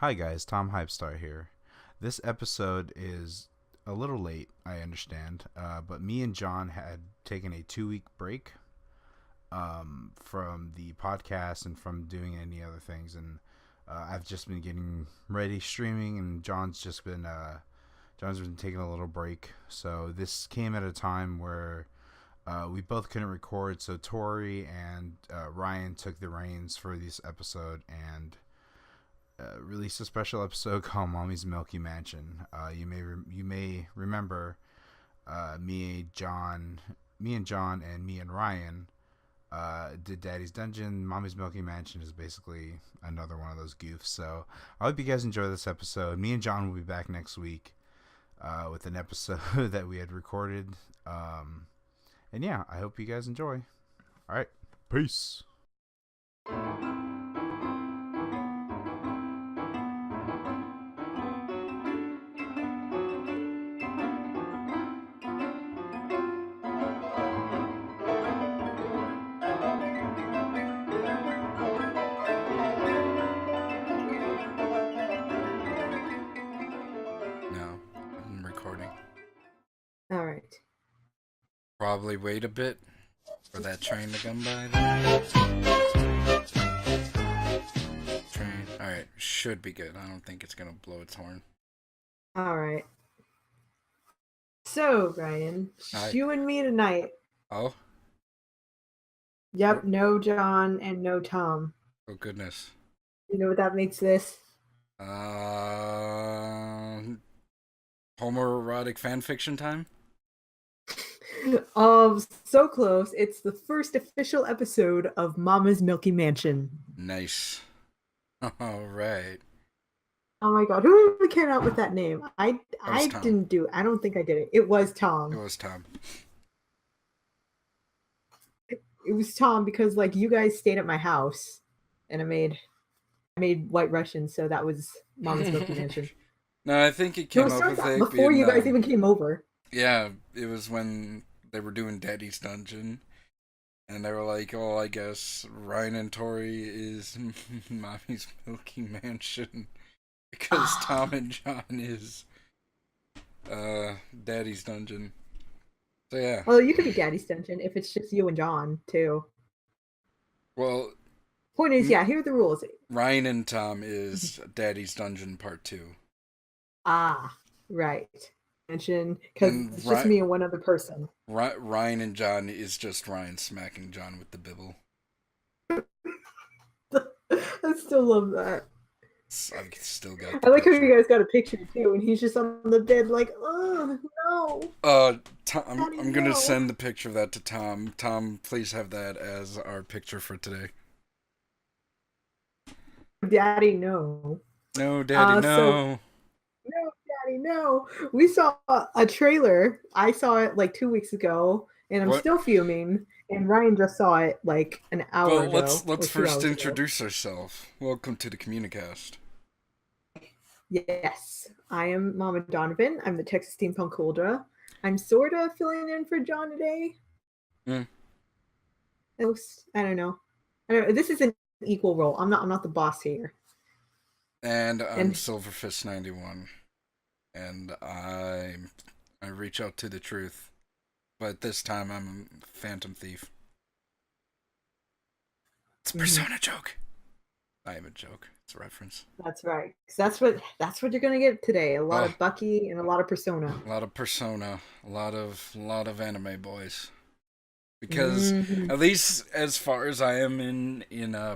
Hi guys, Tom Hypestar here. This episode is a little late, I understand, but me and John had taken a 2 week break from the podcast and from doing any other things, and I've just been getting ready streaming, and John's been taking a little break. So this came at a time where we both couldn't record, so Tori and Ryan took the reins for this episode and released a special episode called "Mommy's Milky Mansion." You may remember me and John, and me and Ryan did Daddy's Dungeon. Mommy's Milky Mansion is basically another one of those goofs. So I hope you guys enjoy this episode. Me and John will be back next week with an episode that we had recorded. And yeah, I hope you guys enjoy. All right, peace. No, I'm recording. All right. Probably wait a bit for that train to come by. Train. Alright, should be good. I don't think it's gonna blow its horn. All right. So, Ryan, Hi. you and me tonight. Oh? Yep, no John and no Tom. Oh goodness. You know what that makes this? Homoerotic fanfiction time? So close. It's the first official episode of Mama's Milky Mansion. Nice. Alright. Oh my god, who came out with that name? I Tom. didn't do it. I don't think I did it. It was Tom. It was Tom. It was Tom because like you guys stayed at my house and I made White Russian, so that was Mama's Milky Mansion. No, I think it came No, up sorry, with it before you guys even came over. Yeah, it was when they were doing Daddy's Dungeon. And they were like, oh, I guess Ryan and Tori is Mommy's Milky Mansion. Because Tom and John is Daddy's Dungeon. So yeah. Well, you could be Daddy's Dungeon if it's just you and John, too. Well, Point is, yeah, here are the rules. Ryan and Tom is Daddy's Dungeon Part 2. Ah, right. Mention, because it's just me and one other person. Ryan and John is just Ryan smacking John with the bibble. I still love that. I've still got. I like how you guys got a picture too, and he's just on the bed like, oh no. Tom, I'm gonna no. send the picture of that to Tom. Tom, please have that as our picture for today. Daddy, no. No, Daddy, no. No, Daddy, no. We saw a trailer. I saw it like 2 weeks ago, and I'm still fuming. And Ryan just saw it like an hour ago. Let's first introduce ourselves. Welcome to the Communicast. Yes, I am Mama Donovan. I'm the Texas Steampunk Ultra. I'm sort of filling in for John today. I don't know. This is an equal role. I'm not the boss here. And I'm Silverfist91, and I reach out to the truth, but this time I'm a Phantom Thief. It's a Persona joke. I am a joke. It's a reference. That's right. That's what you're gonna get today. A lot of Bucky and a lot of Persona. A lot of Persona. A lot of anime boys. Because at least as far as I am in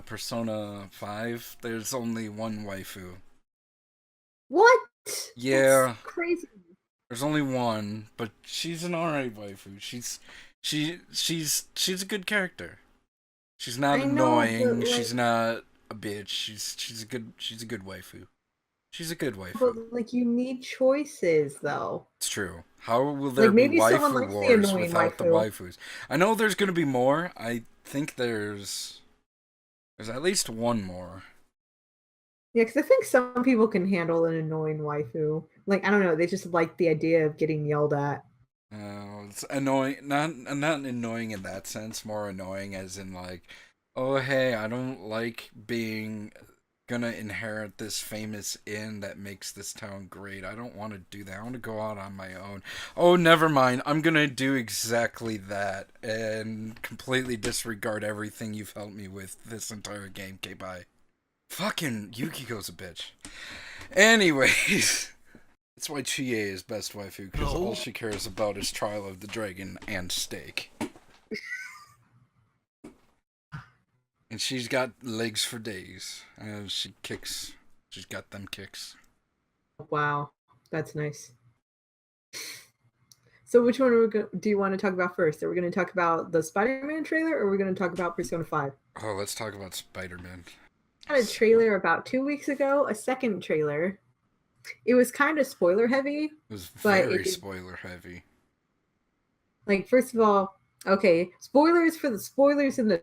Persona 5, there's only one waifu. What? Yeah. That's crazy. There's only one, but she's an alright waifu. She's a good character. She's not annoying. She's not a bitch. She's a good waifu. She's a good waifu. But like you need choices though. It's true. How will there be waifu wars without the waifus? I know there's gonna be more. I think there's at least one more. Yeah, because I think some people can handle an annoying waifu. Like I don't know, they just like the idea of getting yelled at. It's annoying. Not annoying in that sense. More annoying as in like, oh hey, I don't like being gonna inherit this famous inn that makes this town great. I don't want to do that. I want to go out on my own. Oh, never mind. I'm gonna do exactly that and completely disregard everything you've helped me with this entire game. Okay, bye. Fucking Yukiko's a bitch. Anyways, that's why Chie is best waifu, because all she cares about is Trial of the Dragon and steak. And she's got legs for days. She kicks. She's got them kicks. Wow, that's nice. So which one do you want to talk about first? Are we going to talk about the Spider-Man trailer, or are we going to talk about Persona 5? Oh, let's talk about Spider-Man. I had a trailer about 2 weeks ago, a second trailer. It was kind of spoiler heavy. It was very spoiler heavy. Like, first of all, okay, spoilers for the spoilers in the...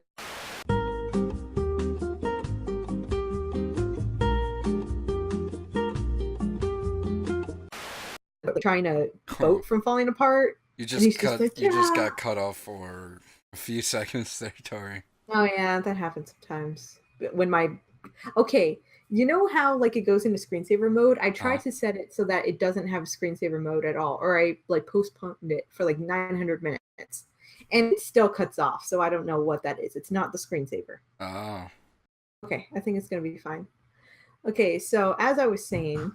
trying to boat from falling apart. You just got cut off for a few seconds there, Tori. Oh yeah, that happens sometimes. When okay, you know how like it goes into screensaver mode? I tried to set it so that it doesn't have screensaver mode at all, or I like postponed it for like 900 minutes, and it still cuts off. So I don't know what that is. It's not the screensaver. Oh. Okay, I think it's gonna be fine. Okay, so as I was saying.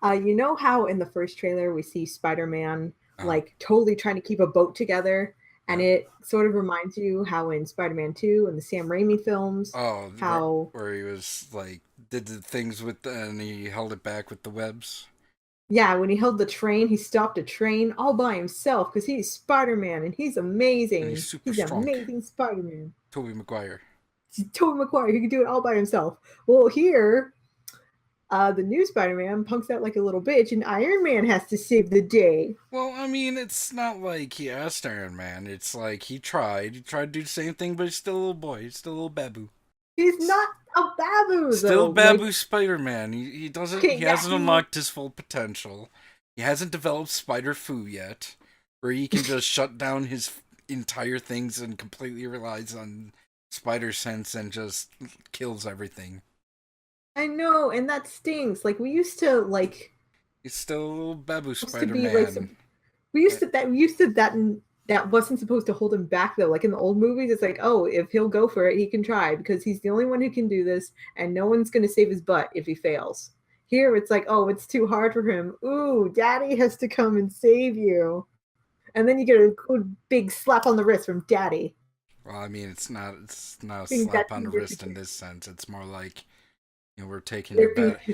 You know how in the first trailer we see Spider-Man like totally trying to keep a boat together, and it sort of reminds you how in Spider-Man 2 and the Sam Raimi films, where he was like did the things with and he held it back with the webs. Yeah, when he held the train, he stopped a train all by himself because he's Spider-Man and he's amazing. And he's super strong. Amazing Spider-Man. Tobey Maguire. He can do it all by himself. Well, here. The new Spider-Man punks out like a little bitch, and Iron Man has to save the day. Well, I mean, it's not like he asked Iron Man. It's like he tried. He tried to do the same thing, but he's still a little boy. He's still a little babu. He's not a babu, Still babu Spider-Man. He doesn't. He hasn't unlocked his full potential. He hasn't developed Spider-Fu yet, where he can just shut down his entire things and completely relies on spider sense and just kills everything. I know, and that stings. Like we used to like. He's still a little babu Spider-Man. That wasn't supposed to hold him back though. Like in the old movies, it's like, oh, if he'll go for it, he can try because he's the only one who can do this, and no one's gonna save his butt if he fails. Here, it's like, oh, it's too hard for him. Ooh, Daddy has to come and save you, and then you get a good big slap on the wrist from Daddy. Well, I mean, it's not a slap on the wrist in this sense. It's more like. You know, we're taking it back.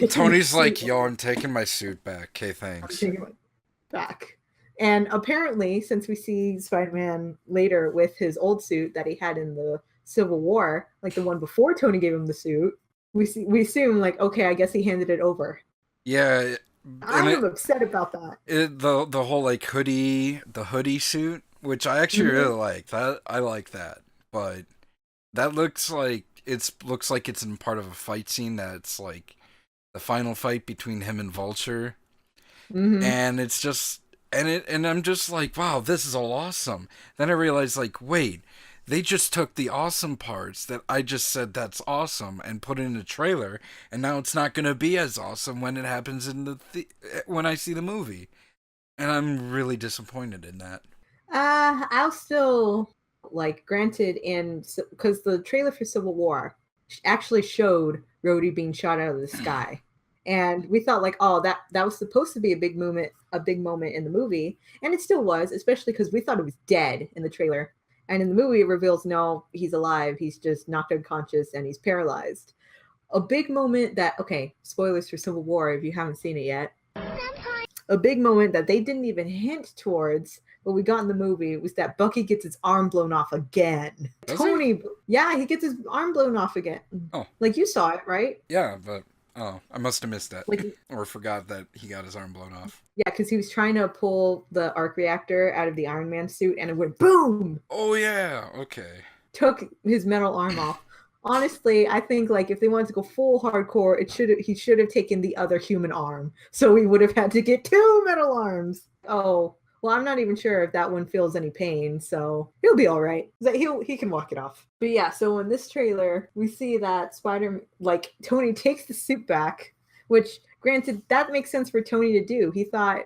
Tony's like, yo, I'm taking my suit back. Okay, thanks. I'm taking it back. And apparently, since we see Spider-Man later with his old suit that he had in the Civil War, like the one before Tony gave him the suit, we assume, like, okay, I guess he handed it over. Yeah. I'm upset about that. The whole, like, hoodie suit, which I actually really like. That I like that. But that looks like it's in part of a fight scene that's like the final fight between him and Vulture. And it's just and I'm just like, wow, this is all awesome. Then I realized, like, wait, they just took the awesome parts that I just said that's awesome and put it in a trailer, and now it's not gonna be as awesome when it happens in when I see the movie, and I'm really disappointed in that. I'll still. Like, granted, because the trailer for Civil War actually showed Rhodey being shot out of the sky, and we thought like, oh, that was supposed to be a big moment in the movie, and it still was, especially because we thought it was dead in the trailer, and in the movie it reveals no, he's alive, he's just knocked unconscious and he's paralyzed. A big moment that, okay, spoilers for Civil War if you haven't seen it yet. A big moment that they didn't even hint towards. What we got in the movie was that Bucky gets his arm blown off again. He gets his arm blown off again. Oh. Like, you saw it, right? Yeah, but, I must have missed that. Or forgot that he got his arm blown off. Yeah, because he was trying to pull the arc reactor out of the Iron Man suit, and it went boom! Oh, yeah, okay. Took his metal arm off. Honestly, I think, like, if they wanted to go full hardcore, he should have taken the other human arm. So he would have had to get 2 metal arms. Oh. Well, I'm not even sure if that one feels any pain, so he'll be all right. He can walk it off. But yeah, so in this trailer, we see that Tony takes the suit back, which, granted, that makes sense for Tony to do. He thought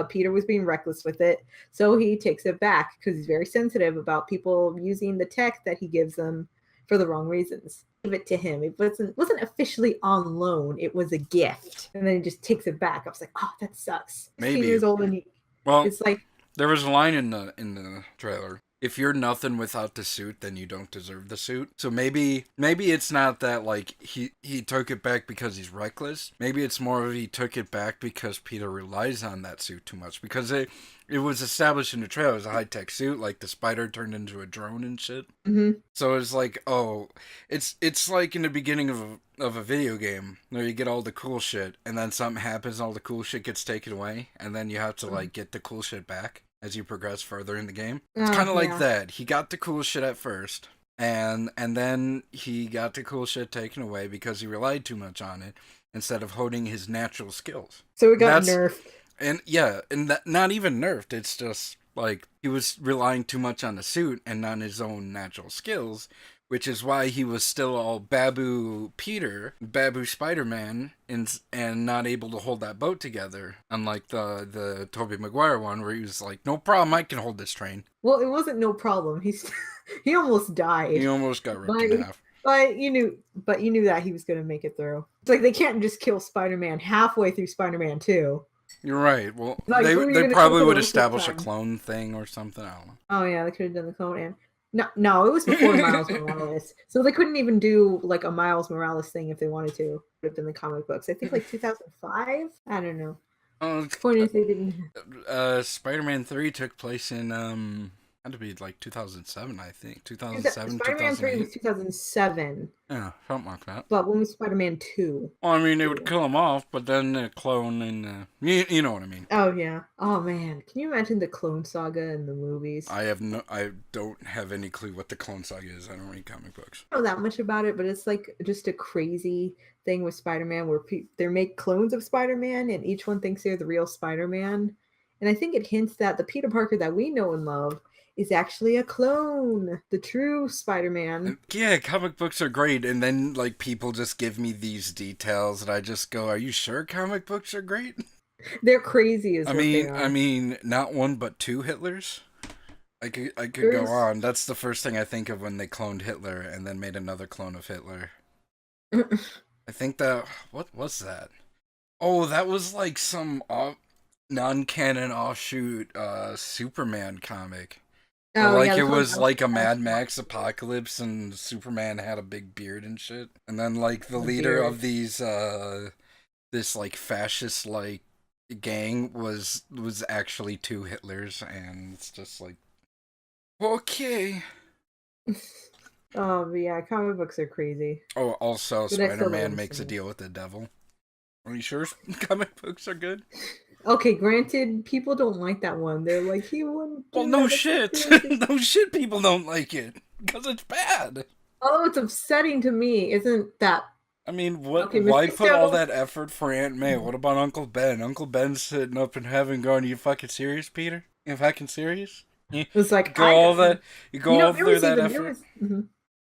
Peter was being reckless with it, so he takes it back because he's very sensitive about people using the tech that he gives them for the wrong reasons. Give it to him. It wasn't officially on loan. It was a gift, and then he just takes it back. I was like, oh, that sucks. Maybe 16 years old, and it's like, there was a line in the trailer. If you're nothing without the suit, then you don't deserve the suit. So maybe it's not that like he took it back because he's reckless. Maybe it's more of he took it back because Peter relies on that suit too much. Because it was established in the trailer as a high-tech suit, like the spider turned into a drone and shit. Mm-hmm. So it's like, oh, it's like in the beginning of a video game where you get all the cool shit, and then something happens, all the cool shit gets taken away, and then you have to like get the cool shit back as you progress further in the game. It's kind of like that. He got the cool shit at first, and then he got the cool shit taken away because he relied too much on it instead of honing his natural skills. So it got nerfed. And yeah, and that, not even nerfed. It's just like he was relying too much on the suit and on his own natural skills, which is why he was still all Babu Spider-Man, and not able to hold that boat together. Unlike the Tobey Maguire one, where he was like, "No problem, I can hold this train." Well, it wasn't no problem. He almost died. He almost got ripped in half. But you knew that he was going to make it through. It's like they can't just kill Spider-Man halfway through Spider-Man 2. You're right. Well, like, they probably would establish a clone thing or something. I don't know. Oh yeah, they could have done the clone. And no, it was before Miles Morales, so they couldn't even do like a Miles Morales thing if they wanted to. It would have been the comic books. I think like 2005. I don't know. Point is, they didn't. Spider-Man 3 took place in had to be like 2007, I think. 2007, Spider-Man 3 was 2007. Yeah, something like that. But when was Spider-Man 2? Well, I mean, they would kill him off, but then the clone and you know what I mean. Oh yeah. Oh man, can you imagine the Clone Saga in the movies? I don't have any clue what the Clone Saga is. I don't read comic books. I don't know that much about it, but it's like just a crazy thing with Spider-Man where they make clones of Spider-Man, and each one thinks they're the real Spider-Man. And I think it hints that the Peter Parker that we know and love is actually a clone, the true Spider-Man. Yeah, comic books are great, and then like people just give me these details, and I just go, "Are you sure comic books are great?" They're crazy as I mean, not one but two Hitlers. I could go on. That's the first thing I think of when they cloned Hitler and then made another clone of Hitler. I think what was that? Oh, that was like some non-canon offshoot Superman comic. Oh, like it was like a Mad Max apocalypse, and Superman had a big beard and shit. And then like the leader of these this like fascist like gang was actually two Hitlers, and it's just like, okay. Oh yeah, comic books are crazy. Oh, also Spider-Man makes a deal with the devil. Are you sure comic books are good? Okay, granted, people don't like that one. They're like, he wouldn't. Well, no shit. No shit, people don't like it. Because it's bad. Oh, it's upsetting to me. Isn't that... I mean, what? Okay, why put all that effort for Aunt May? What about Uncle Ben? Uncle Ben's sitting up in heaven going, "Are you fucking serious, Peter? You fucking serious?" It's like, through that effort.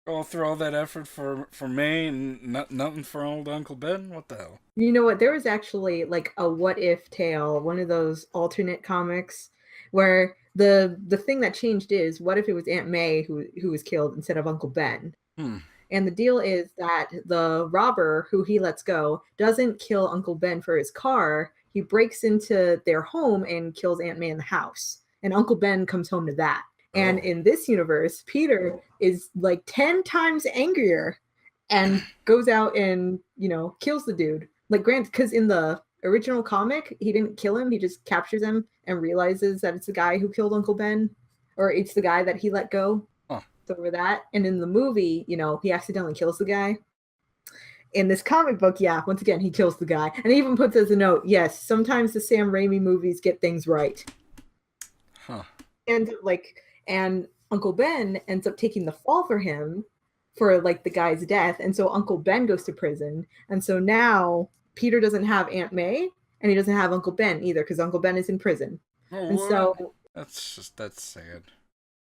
Go through all that effort for May and nothing for old Uncle Ben? What the hell? You know what? There was actually like a what if tale, one of those alternate comics where the thing that changed is, what if it was Aunt May who was killed instead of Uncle Ben? And the deal is that the robber who he lets go doesn't kill Uncle Ben for his car. He breaks into their home and kills Aunt May in the house. And Uncle Ben comes home to that. And in this universe, Peter is like 10 times angrier and goes out and, kills the dude. Like, granted, because in the original comic, he didn't kill him. He just captures him and realizes that it's the guy who killed Uncle Ben, or it's the guy that he let go. It's over that. And in the movie, he accidentally kills the guy. In this comic book, once again, he kills the guy. And he even puts as a note, yes, sometimes the Sam Raimi movies get things right. And Uncle Ben ends up taking the fall for him for like the guy's death. And so Uncle Ben goes to prison. And so now Peter doesn't have Aunt May and he doesn't have Uncle Ben either, because Uncle Ben is in prison. So That's sad.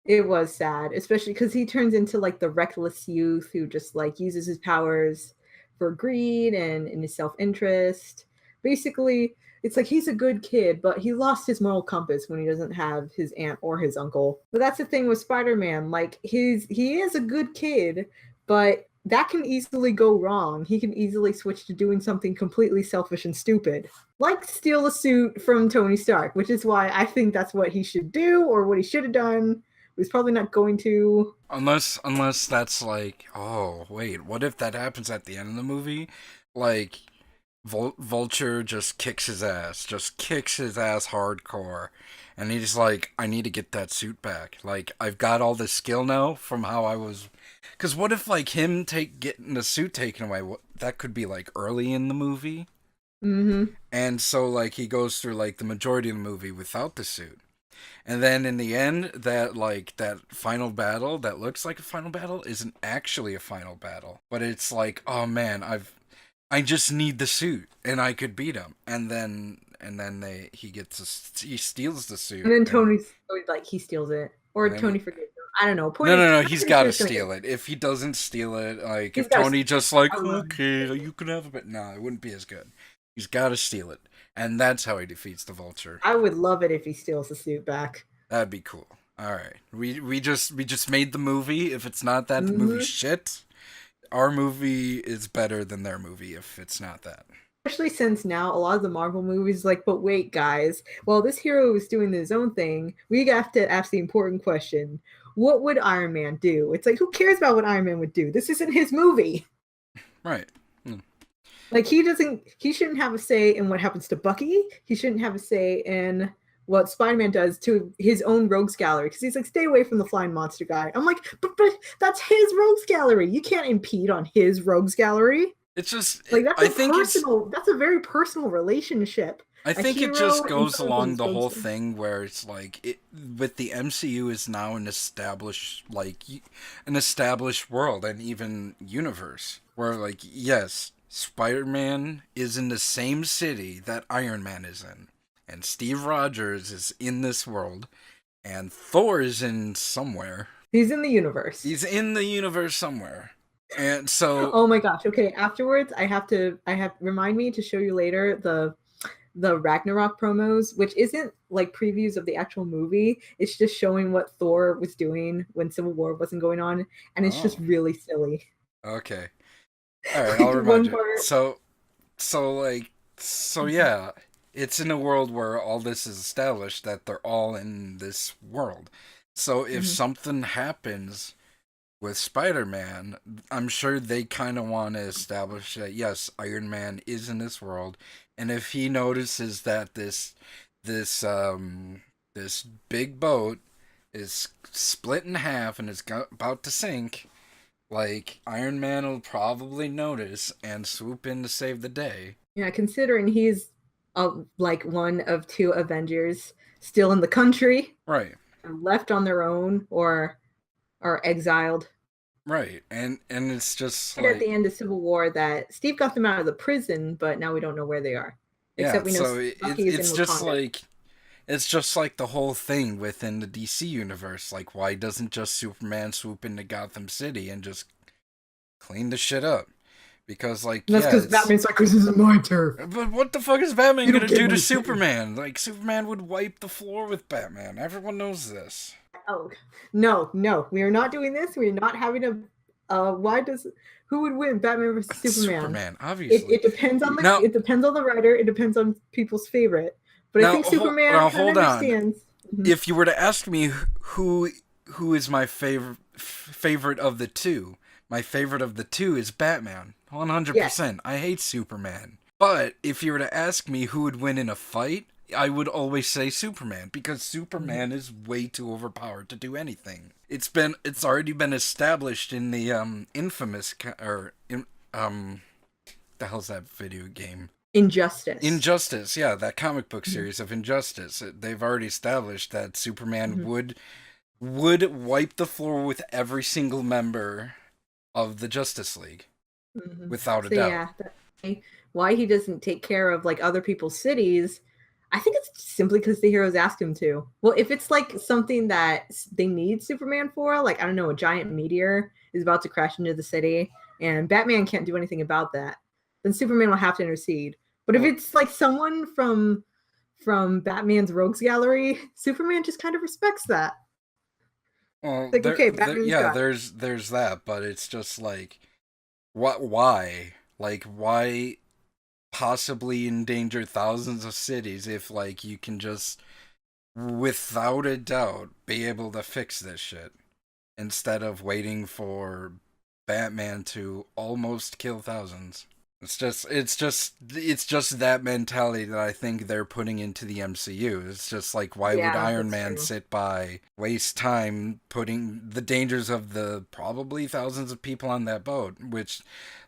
It was sad, especially because he turns into like the reckless youth who just like uses his powers for greed and in his self-interest. Basically, it's like he's a good kid, but he lost his moral compass when he doesn't have his aunt or his uncle. But that's the thing with Spider-Man. Like he is a good kid, but that can easily go wrong. He can easily switch to doing something completely selfish and stupid, like steal a suit from Tony Stark, which is why I think that's what he should do or what he should have done. He's probably not going to. Unless that's like, oh wait, what if that happens at the end of the movie? Like, Vulture just kicks his ass hardcore, and he's like, I need to get that suit back. Like, I've got all this skill now from how I was. Because what if like him getting the suit taken away? That could be like early in the movie. Mm-hmm. And so like he goes through like the majority of the movie without the suit. And then in the end, that final battle that looks like a final battle isn't actually a final battle. But it's like, oh man, I just need the suit and I could beat him. And then he steals the suit. And then Tony's like he steals it, or Tony forgets him. I don't know. No, he's got to steal it. If he doesn't steal it, like if Tony just like, okay, you can have it, but no, it wouldn't be as good. He's got to steal it. And that's how he defeats the Vulture. I would love it if he steals the suit back. That'd be cool. All right, we just made the movie. If it's not that, the movie's shit. Our movie is better than their movie if it's not that. Especially since now a lot of the Marvel movies like, but wait, guys, while this hero is doing his own thing, we have to ask the important question: what would Iron Man do? It's like, who cares about what Iron Man would do? This isn't his movie. Right. Like he shouldn't have a say in what happens to Bucky. He shouldn't have a say in what Spider-Man does to his own rogues gallery, because he's like, stay away from the flying monster guy. I'm like, but that's his rogues gallery. You can't impede on his rogues gallery. It's just like that's a very personal relationship. I think it just goes along the whole thing where it's like with the MCU is now an established world and even universe where like yes, Spider-Man is in the same city that Iron Man is in. And Steve Rogers is in this world. And Thor is in somewhere. He's in the universe. He's in the universe somewhere. And so... Oh my gosh. Okay, afterwards, remind me to show you later the Ragnarok promos, which isn't like previews of the actual movie. It's just showing what Thor was doing when Civil War wasn't going on. And it's just really silly. Okay. All right, I'll remind you. So yeah, it's in a world where all this is established that they're all in this world. So if something happens with Spider-Man, I'm sure they kind of want to establish that yes, Iron Man is in this world, and if he notices that this big boat is split in half and is about to sink. Like, Iron Man will probably notice and swoop in to save the day. Yeah, considering he's like one of two Avengers still in the country. Right. Left on their own or are exiled. Right. And it's just like... At the end of Civil War that Steve got them out of the prison, but now we don't know where they are. Except we know so it's just like... It's just like the whole thing within the DC universe. Like, why doesn't just Superman swoop into Gotham City and just clean the shit up? Because, like, that's because Batman's like, this isn't my turf. But what the fuck is Batman gonna do to Superman? Like, Superman would wipe the floor with Batman. Everyone knows this. Oh, no. We are not doing this. We are not having who would win, Batman versus Superman? Superman, obviously. It depends on it depends on the writer. It depends on people's favorite. But I think Superman hold understands. On. If you were to ask me who is my favorite of the two, my favorite of the two is Batman. 100%. Yes. I hate Superman. But if you were to ask me who would win in a fight, I would always say Superman, because Superman is way too overpowered to do anything. It's already been established in the infamous the hell's that video game? Injustice, yeah, that comic book series of Injustice. They've already established that Superman would wipe the floor with every single member of the Justice League, without a doubt. Yeah, why he doesn't take care of like other people's cities, I think it's simply because the heroes ask him to. Well, if it's like something that they need Superman for, like, I don't know, a giant meteor is about to crash into the city and Batman can't do anything about that, then Superman will have to intercede. But if it's like someone from Batman's rogues gallery, Superman just kind of respects that. Well, Like, okay, Batman's yeah, got it. there's that, but it's just like, what? Why? Like, why possibly endanger thousands of cities if like you can just, without a doubt, be able to fix this shit instead of waiting for Batman to almost kill thousands? It's just that mentality that I think they're putting into the MCU. It's just like, why would Yeah, Iron that's Man true. sit by, waste time putting the dangers of the probably thousands of people on that boat, which,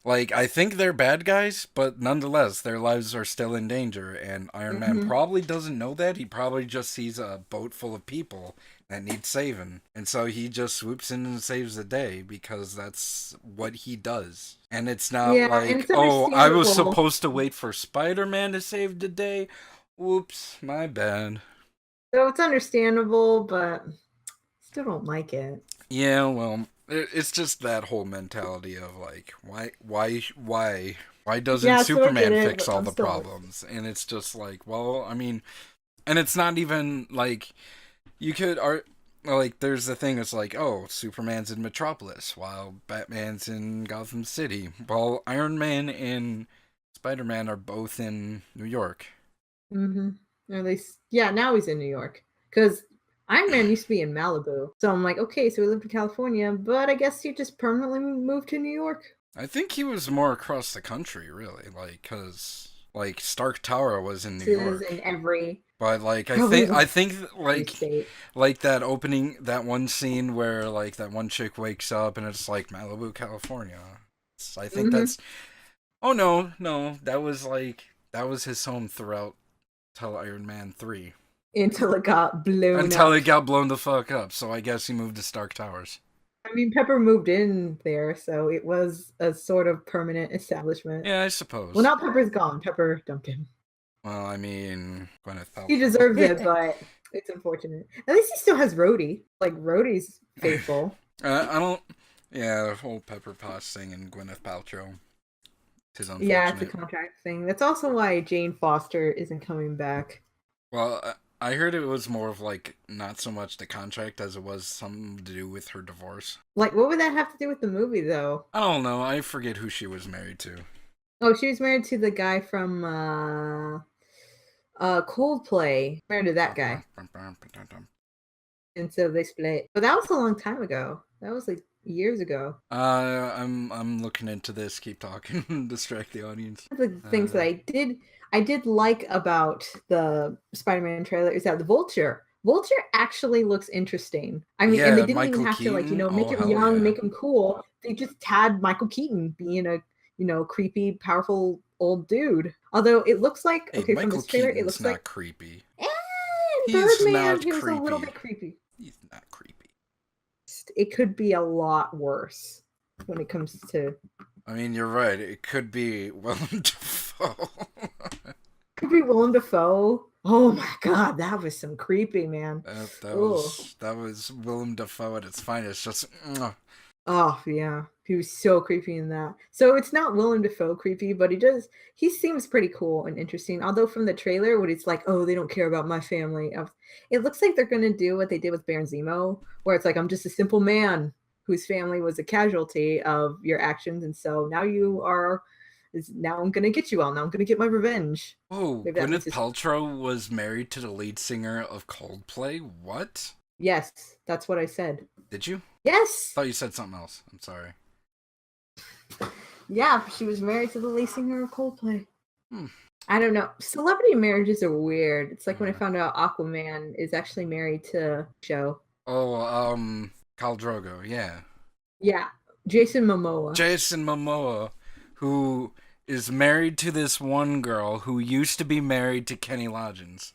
like, I think they're bad guys, but nonetheless, their lives are still in danger, and Iron Man Hmm. probably doesn't know that. He probably just sees a boat full of people that need saving. And so he just swoops in and saves the day because that's what he does. And it's not Yeah, and like, it's oh, I was understandable. supposed to wait for Spider-Man to save the day. Whoops, my bad. So it's understandable, but still don't like it. Yeah, well, it's just that whole mentality of like, why doesn't Yeah, so I get Superman it, fix but all I'm the still problems? And it's just like, well, I mean, and it's not even like, you could art like, there's the thing that's like, oh, Superman's in Metropolis while Batman's in Gotham City. Well, Iron Man and Spider-Man are both in New York. mm-hmm. Or at least, yeah, now he's in New York. Because Iron Man used to be in Malibu. So I'm like, okay, so he lived in California, but I guess he just permanently moved to New York. I think he was more across the country, really, like, cause like Stark Tower was in New This is York. in every, But like probably I like think every state. like that opening, that one scene where like that one chick wakes up and it's like Malibu, California. I think Mm-hmm. that's, oh no, no, that was like, that was his home throughout till Iron Man 3. Until it got blown Until up. it got blown the fuck up, so I guess he moved to Stark Towers. I mean, Pepper moved in there, so it was a sort of permanent establishment. Yeah, I Well, suppose. now Pepper's gone. Pepper dumped him. Well, I mean, Gwyneth He deserves it, Paltrow. but it's unfortunate. At least he still has Rhodey. Like, Rhodey's faithful. I don't. Yeah, the whole Pepper Potts thing and Gwyneth Paltrow is Yeah, it's a unfortunate. contract thing. That's also why Jane Foster isn't coming back. Well, I heard it was more of like not so much the contract as it was something to do with her divorce. Like, what would that have to do with the movie, though? I don't know. I forget who she was married to. Oh, she was married to the guy from Coldplay. Married to that guy. And so they split. But that was a long time ago. That was like years ago. I'm looking into this. Keep talking. Distract the audience. One of the things that I did like about the Spider-Man trailer is that the Vulture actually looks interesting. I mean, and they Yeah, didn't even Michael have to, like, Keaton. make Oh him hell young, yeah. make him cool. They just had Michael Keaton being a, creepy, powerful old dude. Although it looks like, Hey, okay, from Michael this trailer, it Keaton's looks like not creepy. He's Birdman, not he was a little creepy. bit creepy. He's not creepy. It could be a lot worse when it comes to. I mean, you're right. It could be Willem Dafoe. Could be Willem Dafoe. Oh my god, that was some creepy, man. Oh, that was Willem Dafoe at its finest. Just oh yeah, he was so creepy in that. So it's not Willem Dafoe creepy, but he seems pretty cool and interesting. Although from the trailer, when it's like, oh, they don't care about my family, it looks like they're gonna do what they did with Baron Zemo, where it's like, I'm just a simple man whose family was a casualty of your actions, and so now I'm gonna get you all. Now I'm gonna get my revenge. oh, Maybe that means Gwyneth Paltrow was married to the lead singer of Coldplay. What? yes, that's what I said. Did you? Yes, I thought you said something else. I'm sorry. yeah, she was married to the lead singer of Coldplay. Hmm. I don't know. Celebrity marriages are weird. It's like when I Yeah. found out Aquaman is actually married to Joe. Oh, Khal Drogo. Yeah. Yeah, Jason Momoa. Jason Momoa, who is married to this one girl who used to be married to Kenny Loggins.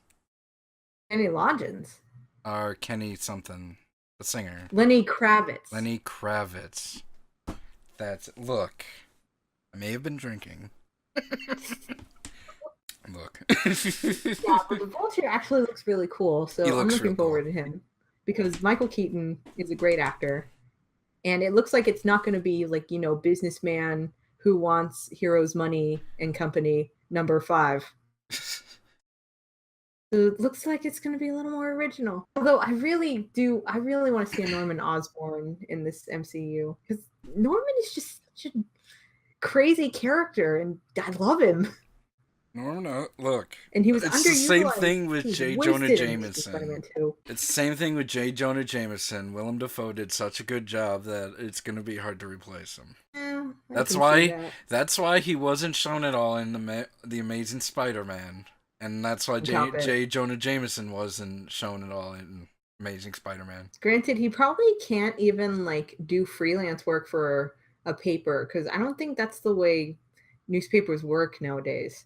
Kenny Loggins. Or Kenny something. The singer. Lenny Kravitz. Lenny Kravitz. Look, I may have been drinking. look. Yeah, but the Vulture actually looks really cool, so I'm looking forward to him because Michael Keaton is a great actor, and it looks like it's not going to be like, you know, businessman who wants heroes' money and company number 5. So it looks like it's going to be a little more original. Although I really want to see a Norman Osborn in this MCU because Norman is just such a crazy character, and I love him. No, look. And he was it's the same underutilized. thing with He's J. wasted Jonah in Jameson. Spider-Man 2. It's the same thing with J. Jonah Jameson. Willem Dafoe did such a good job that it's going to be hard to replace him. That's why he wasn't shown at all in the Amazing Spider-Man. And that's why J. Jonah Jameson wasn't shown at all in Amazing Spider-Man. Granted, he probably can't even like do freelance work for a paper because I don't think that's the way newspapers work nowadays.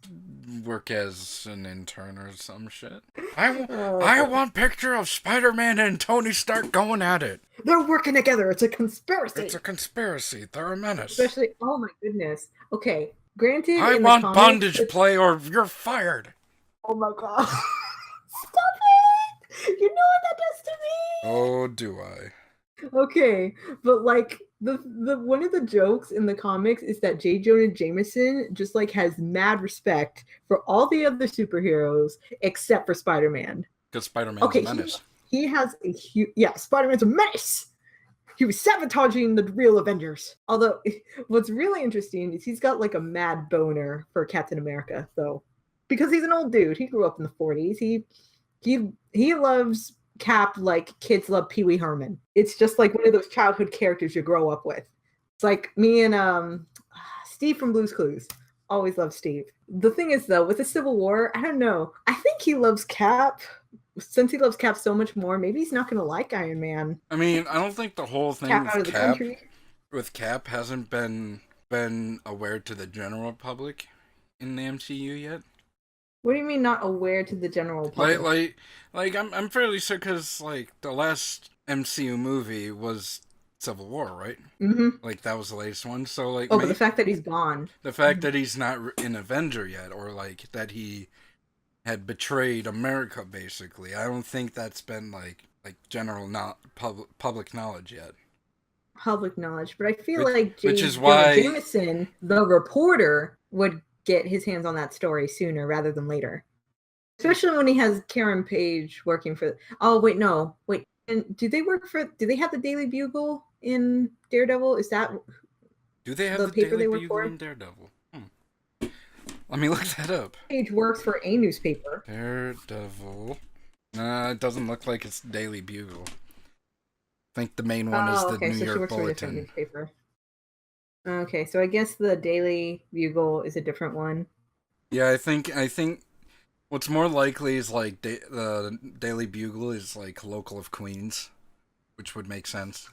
Work as an intern or some shit. I want picture of Spider-Man and Tony Stark going at it. They're working together. It's a conspiracy. It's a conspiracy. They're a menace. Especially, oh my goodness. Okay, granted, I want bondage play or you're fired. Oh my god. Stop it! You know what that does to me? Oh, do I? Okay, but like the one of the jokes in the comics is that J. Jonah Jameson just like has mad respect for all the other superheroes except for Spider-Man. Because Spider-Man's a menace. He has a huge Spider-Man's a menace. He was sabotaging the real Avengers. Although what's really interesting is he's got like a mad boner for Captain America, though. Because he's an old dude. He grew up in the 40s. He loves Cap like kids love Pee Wee Herman. It's just like one of those childhood characters you grow up with. It's like me and Steve from Blue's Clues. Always love Steve. The thing is, though, with the Civil War, I don't know. I think he loves Cap. Since he loves Cap so much more, maybe he's not going to like Iron Man. I mean, I don't think the whole thing with Cap hasn't been aware to the general public in the MCU yet. What do you mean not aware to the general public? Like I'm fairly sure because like the last MCU movie was Civil War, right? Mm-hmm. Like that was the latest one. So like, but the fact that he's gone, the fact that he's not an Avenger yet, or like that he had betrayed America, basically. I don't think that's been like general public knowledge yet. Public knowledge, but I feel like Jameson, the reporter, would get his hands on that story sooner rather than later. Especially when he has Karen Page working for... And do they have the Daily Bugle in Daredevil? Is that... Do they have the paper Daily Bugle in Daredevil? Let me look that up. Page works for a newspaper. Daredevil. It doesn't look like it's Daily Bugle. I think the main one is the New York Bulletin. Okay, so I guess the Daily Bugle is a different one. Yeah, I think what's more likely is like the Daily Bugle is like local of Queens, which would make sense.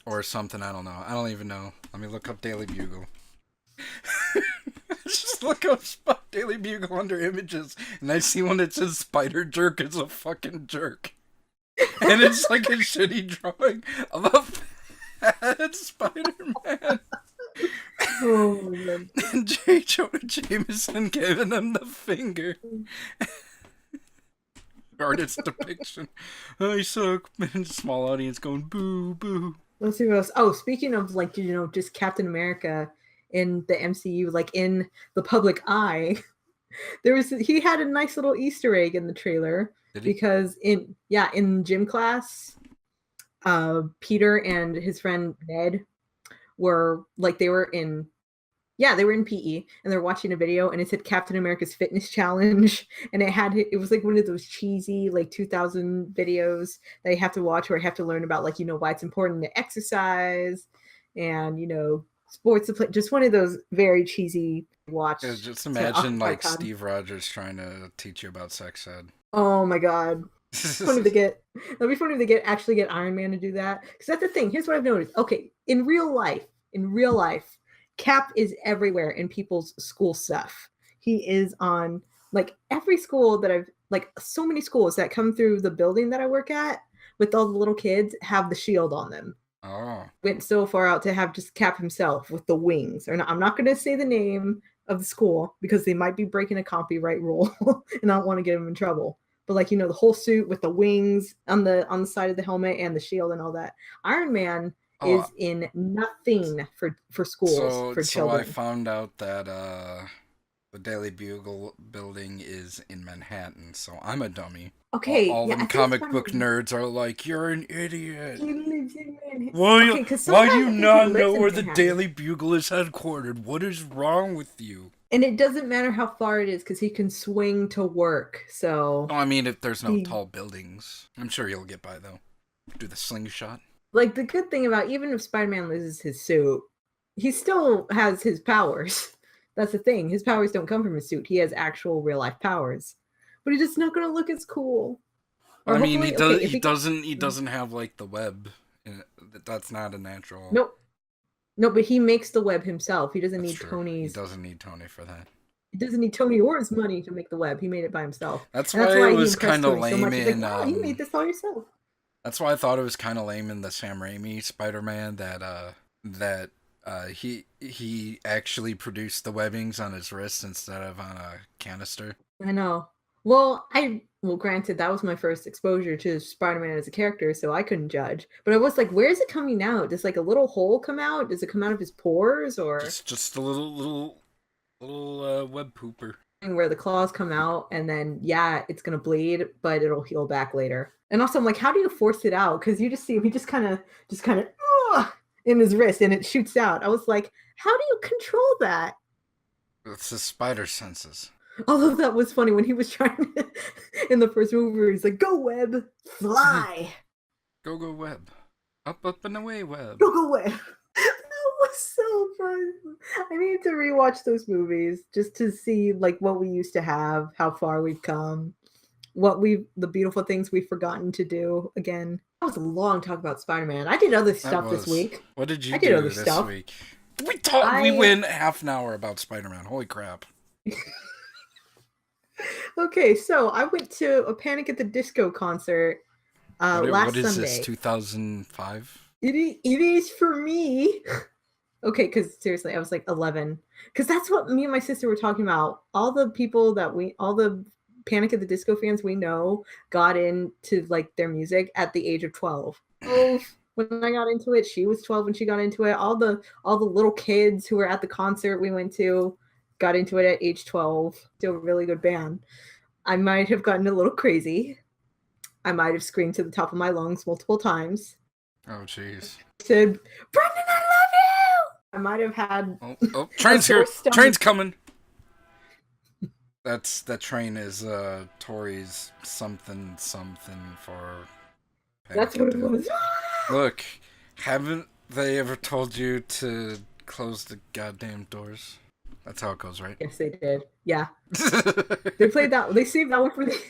Or something, I don't know. I don't even know. Let me look up Daily Bugle. Just look up Daily Bugle under images, and I see one that says Spider Jerk is a fucking jerk. And it's like a shitty drawing of a fat Spider-Man. Oh my god. And J. Jonah Jameson giving him the finger. Artist depiction. I suck. Small audience going boo boo. Let's see what else. Oh, speaking of like, you know, just Captain America in the MCU, like in the public eye, he had a nice little Easter egg in the trailer. Because in gym class, Peter and his friend Ned were like they were in PE and they're watching a video and it said Captain America's Fitness Challenge and it was like one of those cheesy like 2000 videos that you have to watch where you have to learn about like, you know, why it's important to exercise and, you know, sports to play. Just one of those very cheesy watch. Yeah, just imagine like Steve Rogers trying to teach you about sex ed. Oh my god. That'd be funny if they actually get Iron Man to do that. Because that's the thing. Here's what I've noticed. Okay, in real life, Cap is everywhere in people's school stuff. He is on like every school that so many schools that come through the building that I work at with all the little kids have the shield on them. Oh. Went so far out to have just Cap himself with the wings. I'm not going to say the name of the school because they might be breaking a copyright rule and I don't want to get him in trouble. But like, the whole suit with the wings on the side of the helmet and the shield and all that. Iron Man is in nothing for schools for children. So I found out that the Daily Bugle building is in Manhattan, so I'm a dummy. Okay, all them comic book nerds are like, you're an idiot. He lives in Manhattan. Why do you not know where the Daily Bugle is headquartered? What is wrong with you? And it doesn't matter how far it is because he can swing to work. So I mean, if there's no tall buildings, I'm sure he'll get by though. Do the slingshot. Like, the good thing about, even if Spider-Man loses his suit, he still has his powers. That's the thing. His powers don't come from his suit. He has actual real life powers, but he's just not going to look as cool. Or I mean, he does. Okay, he doesn't have like the web. That's not a natural. Nope. No, but he makes the web himself. He doesn't need Tony's. He doesn't need Tony for that. He doesn't need Tony or his money to make the web. He made it by himself. That's why it was kind of lame in. Like, you made this all yourself. That's why I thought it was kind of lame in the Sam Raimi Spider-Man that he actually produced the webbings on his wrist instead of on a canister. I know. Well, granted, that was my first exposure to Spider-Man as a character, so I couldn't judge. But I was like, where is it coming out? Does like a little hole come out? Does it come out of his pores, or just a little web pooper? Where the claws come out, and then it's gonna bleed, but it'll heal back later. And also, I'm like, how do you force it out? Because you just see him, he just kind of in his wrist, and it shoots out. I was like, how do you control that? It's the spider senses. Although that was funny when he was trying to, in the first movie, he's like, "Go web, fly, go web, up and away web, go web." That was so fun. I need to rewatch those movies just to see like what we used to have, how far we've come, the beautiful things we've forgotten to do again. That was a long talk about Spider-Man. I did other stuff this week. What did you do this week? We went half an hour about Spider-Man. Holy crap. Okay, so I went to a Panic at the Disco concert last Sunday. What is this, 2005? It is for me. Okay, because seriously, I was like 11. Because that's what me and my sister were talking about. All the Panic at the Disco fans we know got into like their music at the age of 12. Oh, when I got into it, she was 12 when she got into it. All the little kids who were at the concert we went to got into it at age 12. Still a really good band. I might have gotten a little crazy. I might have screamed to the top of my lungs multiple times. Oh, jeez. Said, "Brendan, I love you!" I might have had... Oh, train's here! Train's coming! That train is Tori's something for... That's what it was. Look, haven't they ever told you to close the goddamn doors? That's how it goes, right? Yes, they did. Yeah. They played that. They saved that one for the...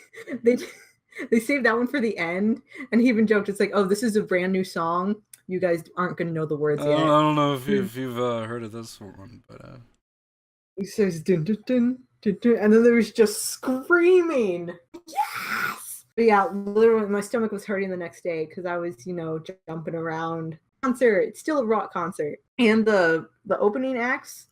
They saved that one for the end, and he even joked, it's like, "Oh, this is a brand new song. You guys aren't going to know the words yet." I don't know if you've heard of this one, but... He says, dun, dun, dun, dun, dun, and then there was just screaming. Yes! But yeah, literally, my stomach was hurting the next day because I was, jumping around. Concert. It's still a rock concert. And the opening acts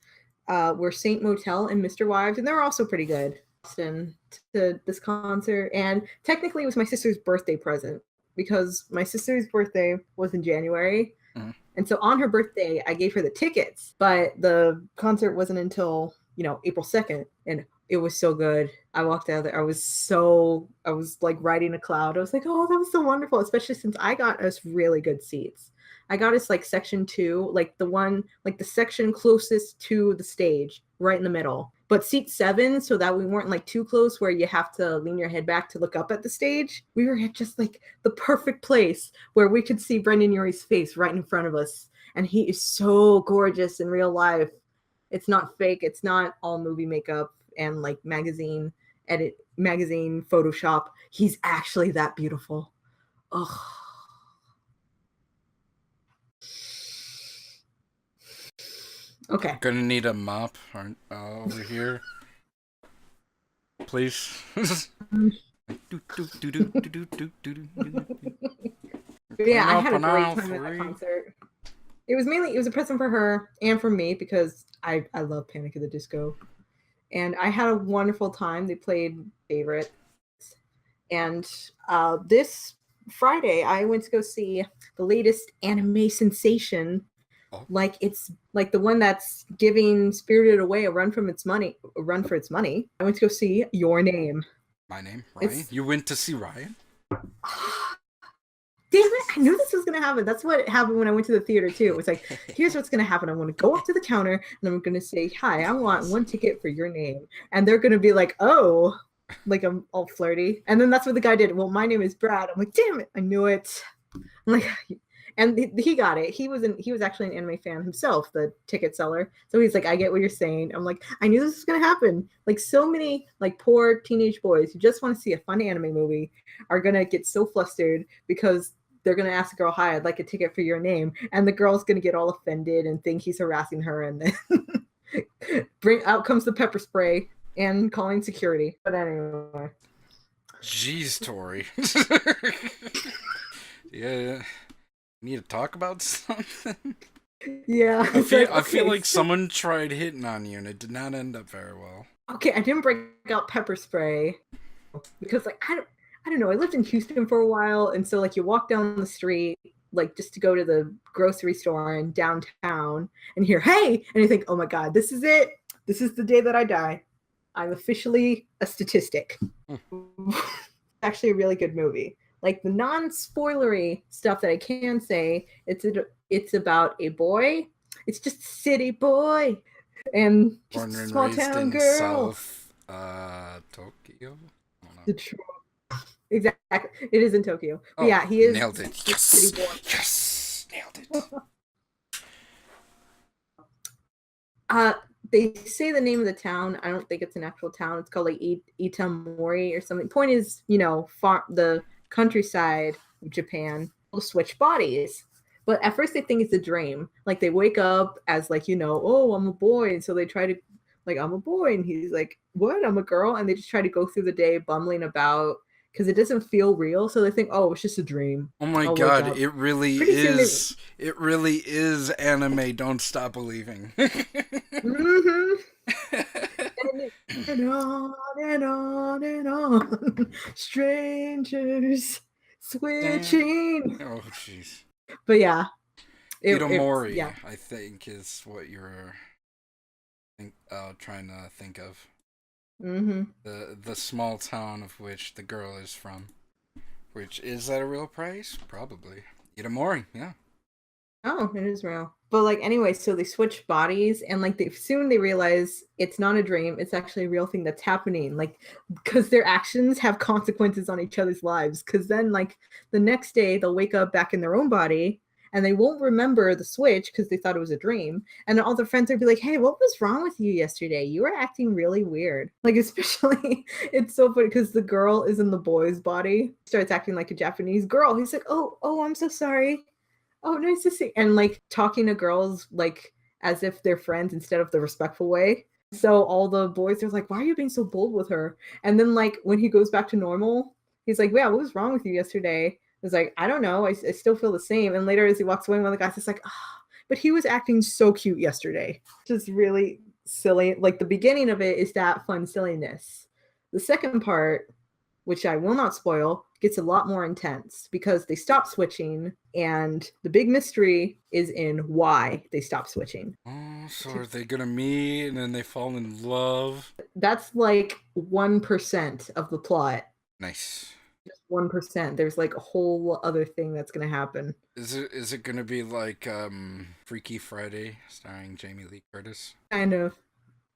were Saint Motel and Mr. Wives, and they were also pretty good. Boston to this concert, and technically it was my sister's birthday present because my sister's birthday was in January, and so on her birthday I gave her the tickets, but the concert wasn't until April 2nd, and it was so good. I walked out there, I was like riding a cloud. I was like, oh, that was so wonderful, especially since I got us really good seats. I got us like section 2, like the section closest to the stage, right in the middle. But seat 7, so that we weren't like too close where you have to lean your head back to look up at the stage. We were at just like the perfect place where we could see Brendan Urie's face right in front of us. And he is so gorgeous in real life. It's not fake. It's not all movie makeup and like magazine Photoshop. He's actually that beautiful. Ugh. Okay. Gonna need a mop over here. Please. Yeah, I had a great time at that concert. It was a present for her and for me because I love Panic at the Disco. And I had a wonderful time. They played favorites. And this Friday, I went to go see the latest anime sensation. Oh. Like it's like the one that's giving Spirited Away a run for its money. I went to go see Your Name. My name, Ryan. You went to see Ryan? Damn it, I knew this was going to happen. That's what happened when I went to the theater, too. It was like, here's what's going to happen. I'm going to go up to the counter, and I'm going to say, hi, I want one ticket for Your Name. And they're going to be like, oh, like I'm all flirty. And then that's what the guy did. Well, my name is Brad. I'm like, damn it, I knew it. I'm like, and he got it. He was actually an anime fan himself, the ticket seller. So he's like, I get what you're saying. I'm like, I knew this was going to happen. Like so many like poor teenage boys who just want to see a fun anime movie are going to get so flustered because they're going to ask the girl, hi, I'd like a ticket for Your Name. And the girl's going to get all offended and think he's harassing her. And then out comes the pepper spray and calling security. But anyway. Jeez, Tori. Yeah. Need to talk about something? Yeah. I feel like someone tried hitting on you and it did not end up very well. Okay, I didn't break out pepper spray because like I don't know. I lived in Houston for a while, and so like you walk down the street, like just to go to the grocery store in downtown, and hear "Hey," and you think, "Oh my God, this is it. This is the day that I die. I'm officially a statistic." Actually, a really good movie. Like the non-spoilery stuff that I can say, it's about a boy. It's just a city boy, and just a small town girl. South, Tokyo. The truth. Exactly. It is in Tokyo. But yeah, he is. Nailed it. Yes. Yes. Nailed it. They say the name of the town. I don't think it's an actual town. It's called like Itamori or something. Point is, the countryside of Japan will switch bodies. But at first they think it's a dream. Like they wake up as like, oh, I'm a boy. And so they try to like, I'm a boy. And he's like, what? I'm a girl. And they just try to go through the day bumbling about because it doesn't feel real. So they think, oh, it's just a dream. Oh my God, it really is. It really is anime. Don't stop believing. Mm-hmm. and on and on and on. Strangers switching. Oh, jeez. But yeah. Itamori, yeah. I think, is what you're trying to think of. Mm-hmm. The small town of which the girl is from. Which, is that a real place? Probably. Itamori, yeah. Oh, it is real. But like anyway, so they switch bodies and like soon they realize it's not a dream, it's actually a real thing that's happening. Like because their actions have consequences on each other's lives. Because then like the next day they'll wake up back in their own body and they won't remember the switch because they thought it was a dream. And all their friends will be like, hey, what was wrong with you yesterday? You were acting really weird. Like, especially, it's so funny because the girl is in the boy's body, starts acting like a Japanese girl. He's like, oh, I'm so sorry. Oh, nice to see. And like talking to girls like as if they're friends instead of the respectful way. So all the boys are like, why are you being so bold with her? And then like when he goes back to normal, he's like, yeah, what was wrong with you yesterday? It's like, I don't know. I still feel the same. And later as he walks away, one of the guys is like, but he was acting so cute yesterday. Just really silly. Like the beginning of it is that fun silliness. The second part, which I will not spoil, gets a lot more intense because they stop switching. And the big mystery is in why they stop switching. Oh, so are they going to meet and then they fall in love? That's like 1% of the plot. Nice. Just 1%. There's like a whole other thing that's gonna happen. Is it gonna be like Freaky Friday starring Jamie Lee Curtis? Kind of.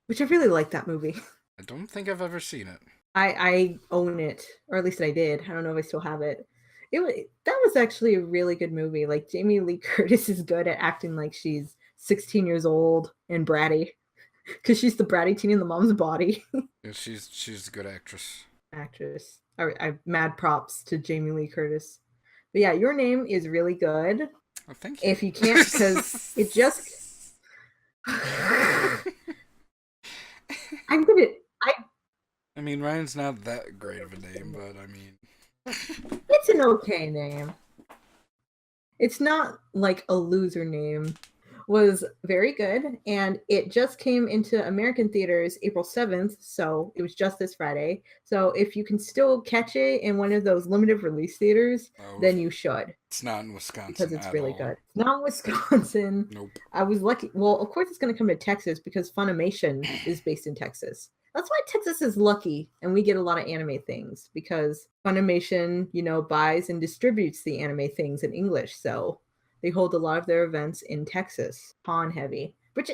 Which I really like that movie. I don't think I've ever seen it. I own it, or at least I did. I don't know if I still have it. That was actually a really good movie. Like Jamie Lee Curtis is good at acting like she's 16 years old and bratty, because she's the bratty teen in the mom's body. Yeah, she's a good actress. I mad props to Jamie Lee Curtis. But yeah, Your Name is really good. Oh, thank you. If you can't, because it just... I mean, Ryan's not that great of a name, but I mean... It's an okay name. It's not like a loser name. Was very good, and it just came into American theaters April 7th, so it was just this Friday. So if you can still catch it in one of those limited release theaters, Oh, then you should, it's not in because Wisconsin it's at really all. good. It's not Wisconsin. Nope. I was lucky. Well, of course it's going to come to Texas because Funimation is based in Texas. That's why Texas is lucky and we get a lot of anime things, because Funimation, buys and distributes the anime things in English. So they hold a lot of their events in Texas, con heavy. The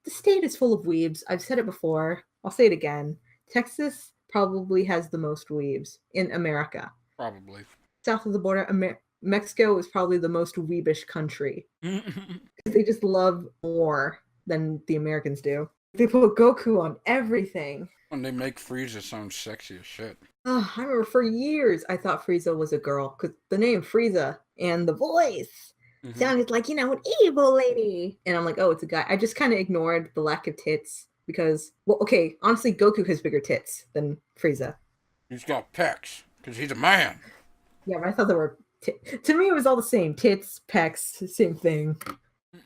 state is full of weebs. I've said it before. I'll say it again. Texas probably has the most weebs in America. Probably. South of the border, Mexico is probably the most weebish country. They just love more than the Americans do. They put Goku on everything. And they make Frieza sound sexy as shit. I remember for years I thought Frieza was a girl because the name Frieza and the voice sounded like, an evil lady. And I'm like, oh, it's a guy. I just kind of ignored the lack of tits because, well, okay, honestly, Goku has bigger tits than Frieza. He's got pecs because he's a man. Yeah, but I thought they were. To me, it was all the same. Tits, pecs, same thing.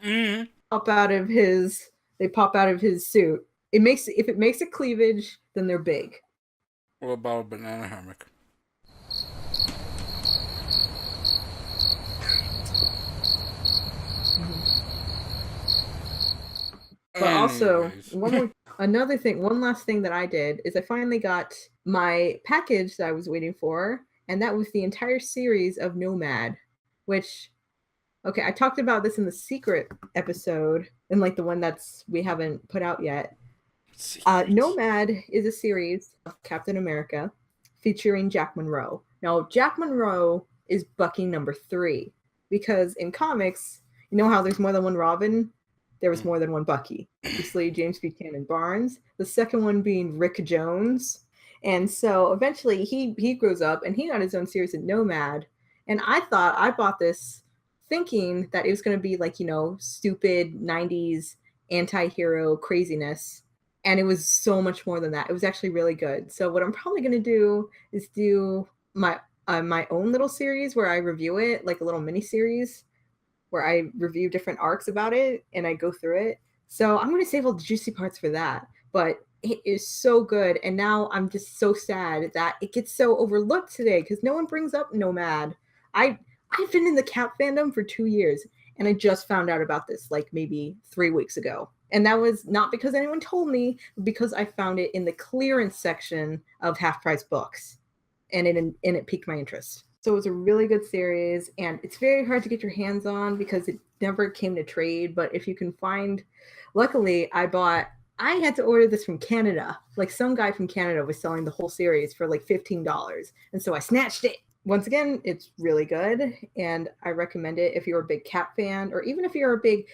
Mm-hmm. They pop out of his suit. If it makes a cleavage, then they're big. What about a banana hammock? But also, Anyways. one last thing that I did is I finally got my package that I was waiting for, and that was the entire series of Nomad, which, okay, I talked about this in the secret episode, and like the one we haven't put out yet. Nomad is a series of Captain America featuring Jack Monroe. Now, Jack Monroe is Bucky number 3, because in comics, you know how there's more than one Robin? There was more than one Bucky. Obviously, James Buchanan Barnes. The second one being Rick Jones. And so eventually he grows up and he got his own series of Nomad. And I bought this thinking that it was going to be like, stupid 90s anti-hero craziness. And it was so much more than that. It was actually really good. So what I'm probably going to do is do my own little series where I review it, like a little mini series where I review different arcs about it and I go through it. So I'm going to save all the juicy parts for that. But it is so good. And now I'm just so sad that it gets so overlooked today because no one brings up Nomad. I've been in the Cap fandom for 2 years and I just found out about this like maybe 3 weeks ago. And that was not because anyone told me, but because I found it in the clearance section of Half Price Books. And it piqued my interest. So it was a really good series, and it's very hard to get your hands on because it never came to trade. But if you can find, luckily, I had to order this from Canada. Like some guy from Canada was selling the whole series for like $15, and so I snatched it. Once again, it's really good, and I recommend it if you're a big Cap fan, or even if you're a big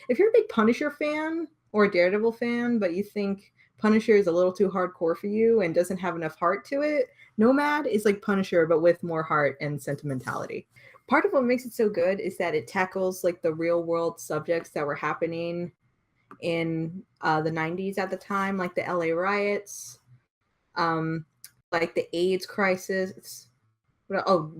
Punisher fan or a Daredevil fan, but you think Punisher is a little too hardcore for you and doesn't have enough heart to it. Nomad is like Punisher, but with more heart and sentimentality. Part of what makes it so good is that it tackles like the real world subjects that were happening in the 90s at the time, like the LA riots, like the AIDS crisis,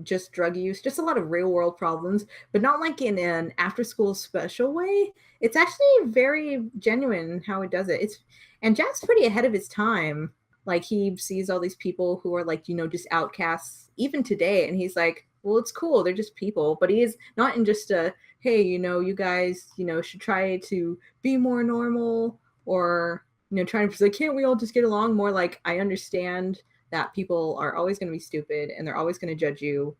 just drug use, just a lot of real world problems, but not like in an after school special way. It's actually very genuine how it does it. And Jack's pretty ahead of his time. Like he sees all these people who are like, just outcasts even today. And he's like, well, it's cool. They're just people. But he is not in just a, hey, you guys, should try to be more normal, or, trying to like, can't we all just get along? More like, I understand that people are always going to be stupid and they're always going to judge you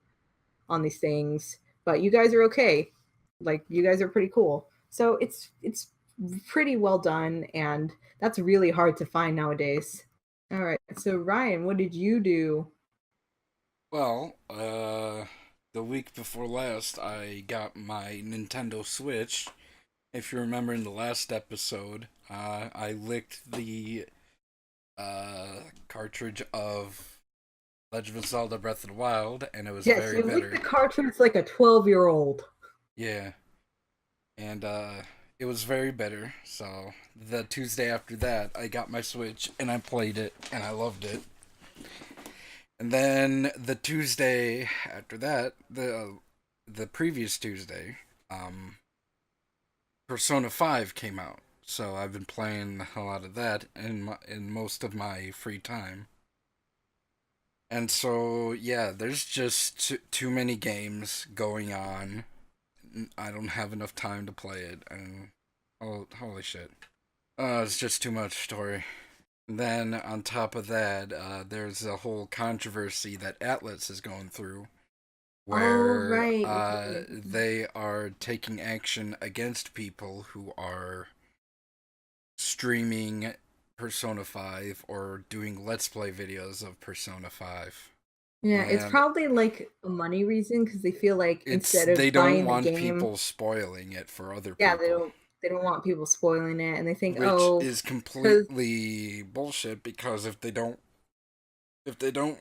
on these things. But you guys are okay. Like you guys are pretty cool. So it's pretty well done. And that's really hard to find nowadays. All right. So Ryan, what did you do? Well, the week before last, I got my Nintendo Switch. If you remember in the last episode, I licked the cartridge of Legend of Zelda Breath of the Wild, and it was very you bitter. licked the cartridge like a 12-year-old. Yeah. And it was very bitter. So the Tuesday after that, I got my Switch and I played it and I loved it. And then the Tuesday after that, the previous Tuesday, Persona 5 came out. So I've been playing a lot of that in most of my free time. And so, yeah, there's just too many games going on. I don't have enough time to play it, and oh, holy shit. It's just too much story. Then, on top of that, there's a whole controversy that Atlas is going through, Oh, where right. they are taking action against people who are streaming Persona 5 or doing Let's Play videos of Persona 5. Yeah, it's And probably like a money reason because they feel like instead they of don't buying the want game, people spoiling it for other yeah, people, they don't want people spoiling it, and they think, which oh, is because completely bullshit because if they don't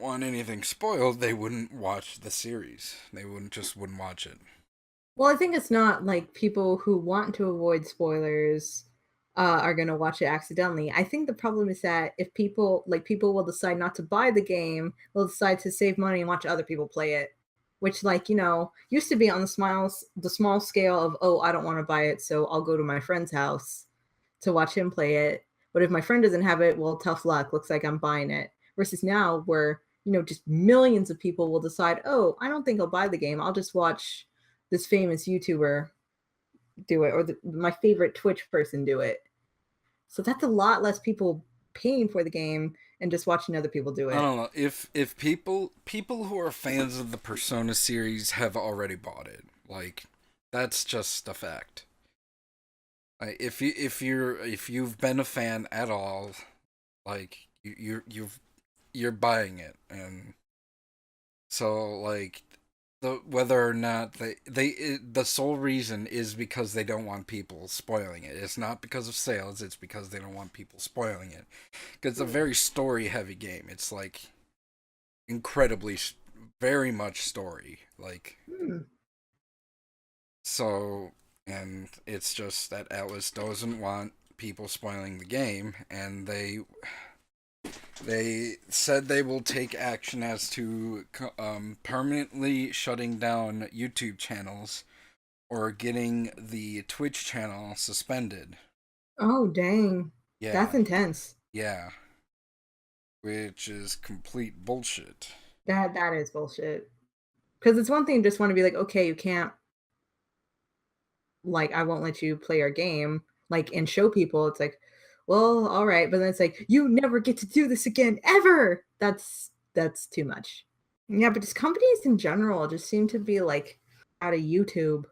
want anything spoiled, they wouldn't watch the series. They wouldn't watch it. well, I think it's not like people who want to avoid spoilers are going to watch it accidentally. I think the problem is that if people will decide not to buy the game, they'll decide to save money and watch other people play it, which used to be on the small scale of, oh, I don't want to buy it, so I'll go to my friend's house to watch him play it. But if my friend doesn't have it, well, tough luck. Looks like I'm buying it. Versus now, where just millions of people will decide, oh, I don't think I'll buy the game. I'll just watch this famous YouTuber do it, or my favorite Twitch person do it. So that's a lot less people paying for the game and just watching other people do I it. don't know if people who are fans of the Persona series have already bought it. Like that's just a fact. Like, if you've been a fan at all, like you're buying it, and so like whether or not the sole reason is because they don't want people spoiling it. It's not because of sales. It's because they don't want people spoiling it. Because it's a very story heavy game. It's like incredibly, very much story. Like so, and it's just that Atlas doesn't want people spoiling the game, and they said they will take action as to permanently shutting down YouTube channels or getting the Twitch channel suspended. Oh, dang. That's Yeah, intense. yeah, which is complete bullshit. That is bullshit. Because it's one thing to just want to be like, okay, you can't, like, I won't let you play our game, like, and show people. It's like, well, all right, but then it's like, you never get to do this again ever. That's too much. Yeah, but just companies in general just seem to be like out of YouTubers,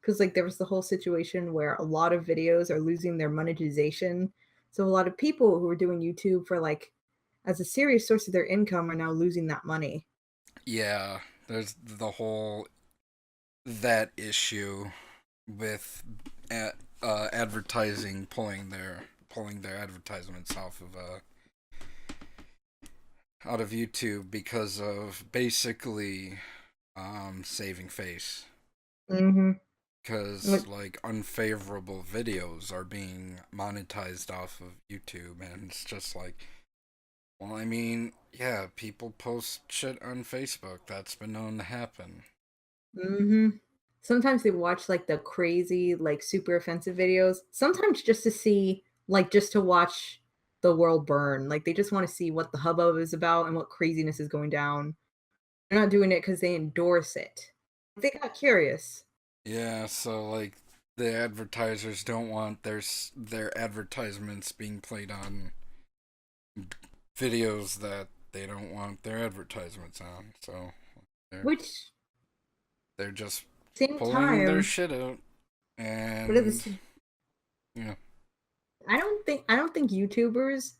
because like there was the whole situation where a lot of videos are losing their monetization. So a lot of people who are doing YouTube for like as a serious source of their income are now losing that money. Yeah, there's the whole that issue with advertising pulling their advertisements out of YouTube because of basically saving face. Mm-hmm. Because like unfavorable videos are being monetized off of YouTube, and it's just like, well, I mean, yeah, people post shit on Facebook. That's been known to happen. Mm-hmm. Sometimes they watch like the crazy, like super offensive videos. Sometimes just to see, like, just to watch the world burn. Like they just want to see what the hubbub is about and what craziness is going down. They're not doing it because they endorse it. They got curious. Yeah, so like the advertisers don't want their advertisements being played on videos that they don't want their advertisements on. So they're Which they're just same pulling their time, shit out, but at and the yeah, I don't think YouTubers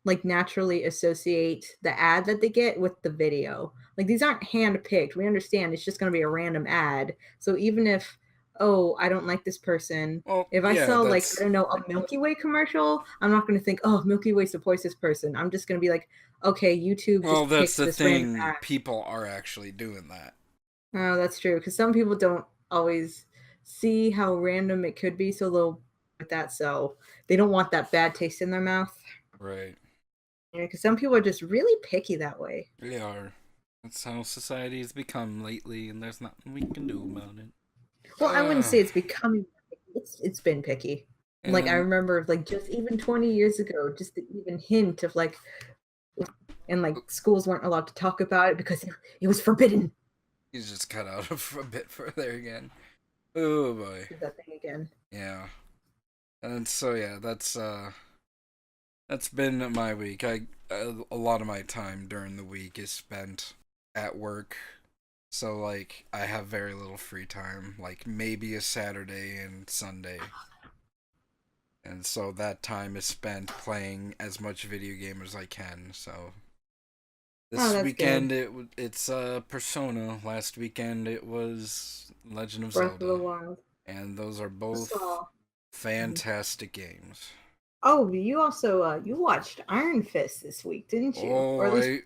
like naturally associate the ad that they get with the video. Like these aren't hand picked. We understand it's just going to be a random ad. So even if, oh, I don't like this person, well, if I yeah, saw like, I that's don't know, a Milky Way commercial, I'm not going to think, oh, Milky Way supports this person. I'm just going to be like, okay, YouTube well, just that's picked the this random thing. ad. People are actually doing that, Oh, that's true. Because some people don't always see how random it could be. So they'll with that. So they don't want that bad taste in their mouth. right? Yeah, because some people are just really picky that way. They are. That's how society has become lately, and there's nothing we can do about it. Well, I wouldn't Uh, say it's becoming. It's been picky. Like I and remember, like just even 20 years ago, just the even hint of like, and like schools weren't allowed to talk about it because it was forbidden. he's just cut out a bit further again. Oh boy. Is that thing again? Yeah. And so yeah, that's been my week. A lot of my time during the week is spent at work. So like I have very little free time, like maybe a Saturday and Sunday. And so that time is spent playing as much video game as I can. So Oh, this that's weekend good. it's Persona. Last weekend it was Legend of Breath of the Zelda. Wild. And those are I both saw. Mhm. fantastic games. Oh, you also you watched Iron Fist this week, didn't you? Or Oh, at least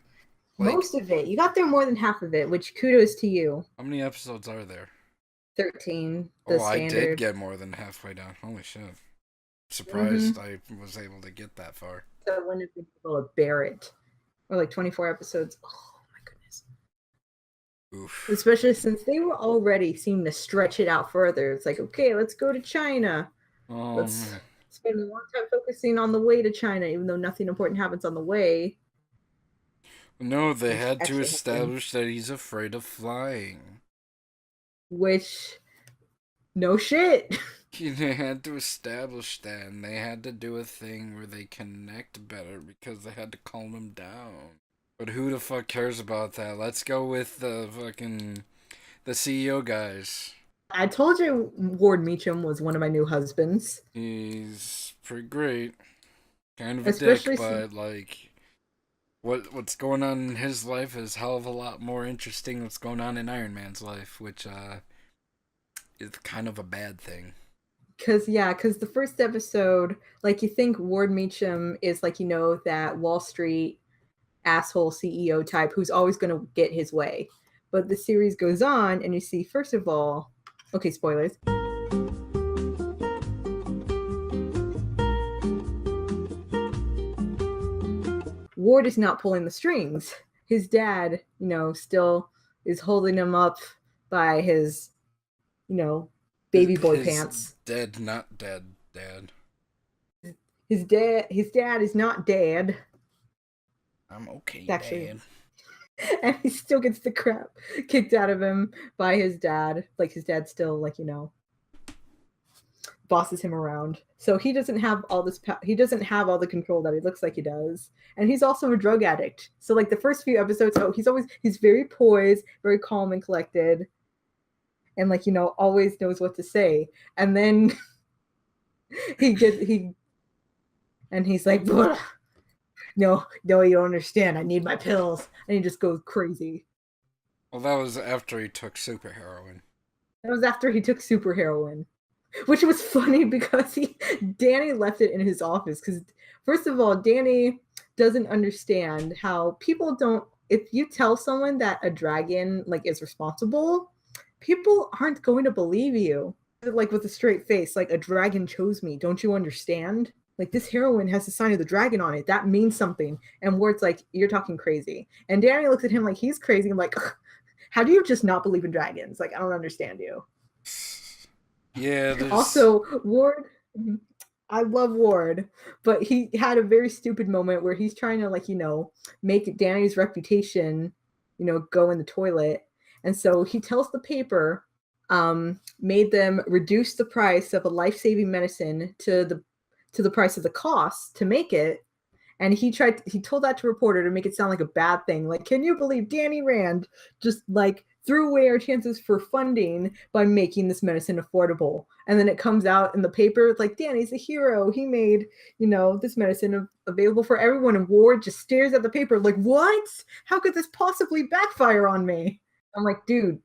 I like most of it. You got there more than half of it, which kudos to you. how many episodes are there? 13, the Oh, I did standard. get more than halfway down. Holy shit. Mm-hmm. Surprised I was able to get that far. So I wouldn't have been able to bear it. Or like 24 episodes. Oh my goodness. Oof. Especially since they were already seeming to stretch it out further. It's like, okay, let's go to China. Let's Man. spend more time focusing on the way to China, even though nothing important happens on the way, No, they which had to actually happened. establish that he's afraid of flying. Which, no shit. They had to establish that, and they had to do a thing where they connect better because they had to calm him down. But who the fuck cares about that? Let's go with the CEO guys. I told you Ward Meacham was one of my new husbands, He's pretty great. Kind of a dick, especially since, but like what's going on in his life is hell of a lot more interesting than what's going on in Iron Man's life, which is kind of a bad thing. because the first episode, like you think Ward Meacham is like, that Wall Street asshole CEO type who's always going to get his way. But the series goes on, and you see, first of all, okay, spoilers. Ward is not pulling the strings. His dad, still is holding him up by his, you know, baby boy His pants. dead, not dead dad. His dad is not dead. I'm okay, Actually, dad. and he still gets the crap kicked out of him by his dad. Like his dad still, like, bosses him around. So he doesn't have all this. He doesn't have all the control that he looks like he does. And he's also a drug addict. So like the first few episodes, he's very poised, very calm and collected, and like always knows what to say. And then he and he's like, no, no, you don't understand. I need my pills, and he just goes crazy. Well, that was after he took super heroin. That was after he took super heroin, which was funny because Danny left it in his office because first of all, Danny doesn't understand how people don't. If you tell someone that a dragon like is responsible, people aren't going to believe you. Like with a straight face, like a dragon chose me. Don't you understand? Like this heroin has the sign of the dragon on it. That means something. And Ward's like, you're talking crazy. And Danny looks at him like he's crazy. I'm like, how do you just not believe in dragons? Like I don't understand you. Yeah, there's. Also, Ward, I love Ward, but he had a very stupid moment where he's trying to like, make Danny's reputation, go in the toilet. And so he tells the paper, made them reduce the price of a life-saving medicine to the price of the cost to make it. And he told that to a reporter to make it sound like a bad thing. Like, can you believe Danny Rand just like threw away our chances for funding by making this medicine affordable? And then it comes out in the paper, like, Danny's a hero. He made, this medicine available for everyone. And Ward just stares at the paper like, what? How could this possibly backfire on me? I'm like, dude,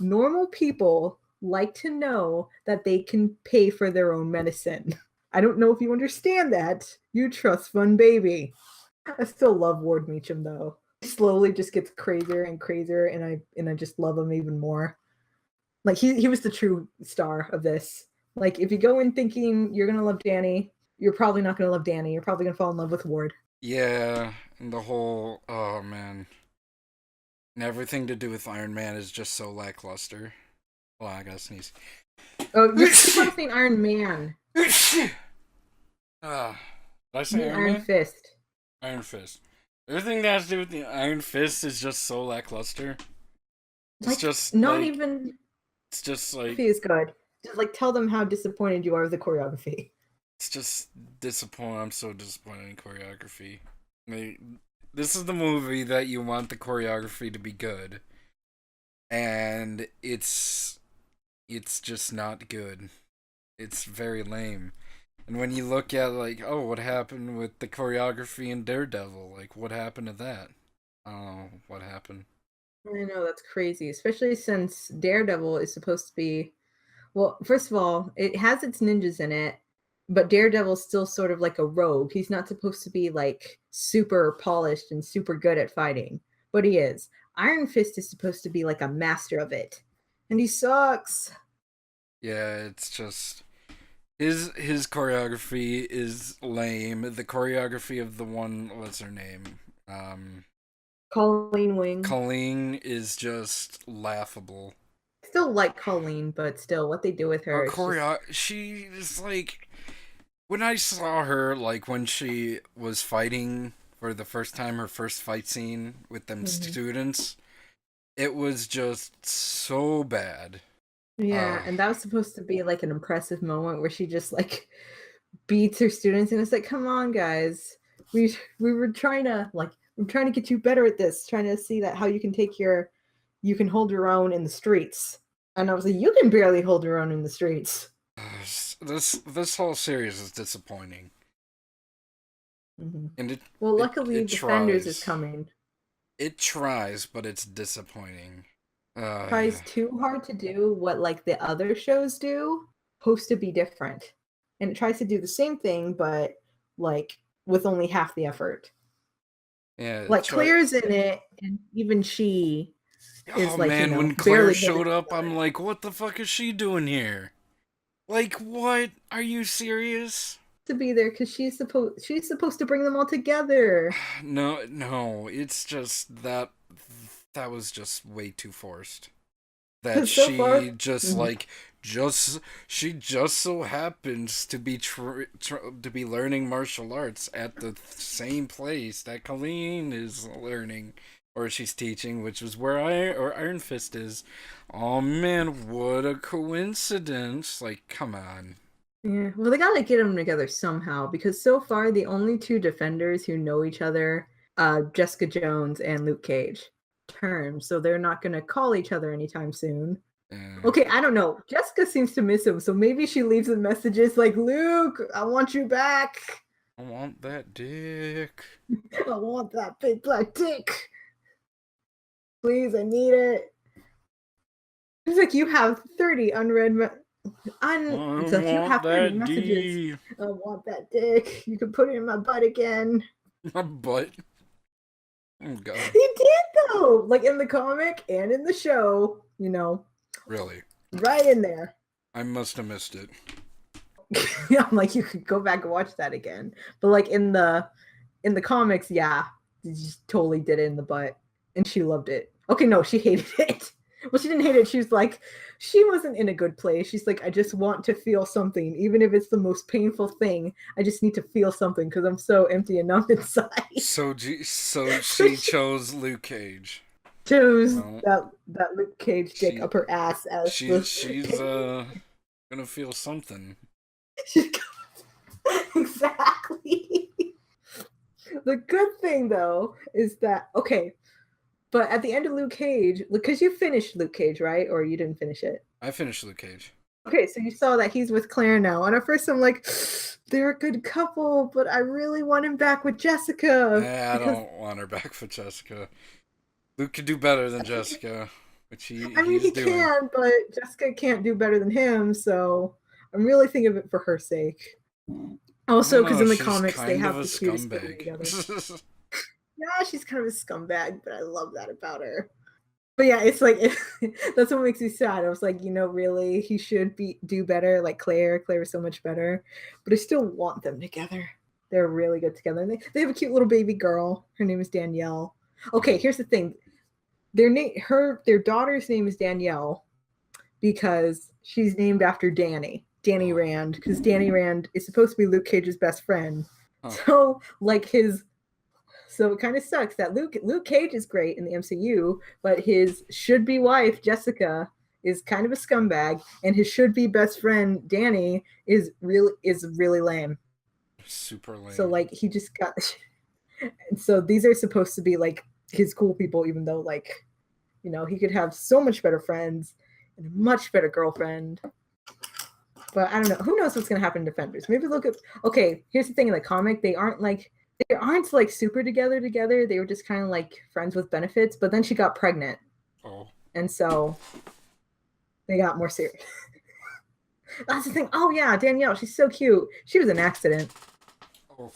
normal people like to know that they can pay for their own medicine. I don't know if you understand that. You trust fund baby. I still love Ward Meacham though. He slowly just gets crazier and crazier, and I just love him even more. Like he was the true star of this. Like if you go in thinking you're gonna love Danny, you're probably not gonna love Danny. You're probably gonna fall in love with Ward. Yeah, and the whole. Oh, man. And everything to do with Iron Man is just so lackluster. Well, I gotta sneeze. Oh, you're saying Iron Man. Did I You say mean Iron Iron Man? Fist. Iron Fist. Everything that has to do with the Iron Fist is just so lackluster. It's Like, just not like even it's just like is good. Just like tell them how disappointed you are with the choreography. it's just disappointing. I'm so disappointed in choreography. Like, this is the movie that you want the choreography to be good, and it's just not good. It's very lame. And when you look at like, oh, what happened with the choreography in Daredevil? Like, what happened to that? Oh, what happened? I know that's crazy, especially since Daredevil is supposed to be. Well, first of all, it has its ninjas in it, but Daredevil's still sort of like a rogue. He's not supposed to be like super polished and super good at fighting, but he is. Iron Fist is supposed to be like a master of it, and he sucks. Yeah, it's just his choreography is lame. The choreography of the one, what's her name? Colleen Wing. Colleen is just laughable. Still like Colleen, but still, what they do with her. She is like, when I saw her, like when she was fighting for the first time, her first fight scene with them students, it was just so bad. Yeah, and that was supposed to be like an impressive moment where she just like beats her students, and it's like, come on, guys, we were trying to like, I'm trying to get you better at this, trying to see that how you can hold your own in the streets. And I was like, you can barely hold your own in the streets. This whole series is disappointing. And luckily, it Defenders tries. is coming. It tries, but it's disappointing. Tries too hard to do what like the other shows do, supposed to be different, and it tries to do the same thing, but like with only half the effort. Yeah, like Claire's in it, and even she is like, man, when Claire showed up, I'm like, what the fuck is she doing here? Like, what? Are you serious? To be there because she's supposed to bring them all together. No, it's just that was just way too forced. That So she far, she just so happens to be to be learning martial arts at the same place that Colleen is learning, or she's teaching, which is where Iron Fist is. Oh man, what a coincidence! Like, come on. Yeah, well, they gotta get them together somehow, because so far the only two Defenders who know each other, Jessica Jones and Luke Cage, terms, so they're not gonna call each other anytime soon. Okay, I don't know. Jessica seems to miss him, so maybe she leaves him messages like, Luke, I want you back. I want that dick. I want that big black dick. Please, I need it. It's like, you have 30 unread it's like, you have 30 messages. I want that dick. You can put it in my butt again. My butt? Oh god. He did though, like in the comic and in the show, Really? Right in there. I must have missed it. Yeah, I'm like, you could go back and watch that again. But like in the comics, yeah, he just totally did it in the butt, and she loved it. Okay, no, she hated it. Well, she didn't hate it. She was like, she wasn't in a good place. She's like, I just want to feel something, even if it's the most painful thing. I just need to feel something because I'm so empty and numb inside. So she chose Luke Cage. Chose that Luke Cage dick up her ass as she's gonna feel something. Exactly. The good thing though is that, okay, but at the end of Luke Cage, because you finished Luke Cage, right? Or you didn't finish it? I finished Luke Cage. Okay, so you saw that he's with Claire now. And at first I'm like, they're a good couple, but I really want him back with Jessica. I don't want her back with Jessica. Luke could do better than Jessica, which he can, but Jessica can't do better than him, so I'm really thinking of it for her sake. Also, because in the comics, they have the cutest thing together. Yeah, she's kind of a scumbag, but I love that about her. But yeah, it's like, that's what makes me sad. I was like, really, he should do better. Like Claire was so much better, but I still want them together. They're really good together. And they have a cute little baby girl. Her name is Danielle. Okay, here's the thing. their daughter's name is Danielle because she's named after Danny Rand, because Danny Rand is supposed to be Luke Cage's best friend. So so it kind of sucks that Luke Cage is great in the MCU, but his should-be wife Jessica is kind of a scumbag, and his should-be best friend Danny is really lame. Super lame. So like he just got. So these are supposed to be like his cool people, even though like, you know, he could have so much better friends and a much better girlfriend. But I don't know. Who knows what's gonna happen in Defenders? Maybe look at. Okay, here's the thing in the comic: they aren't like super together. They were just kind of like friends with benefits. But then she got pregnant, and so they got more serious. That's the thing. Oh yeah, Danielle, she's so cute. She was an accident. Oh,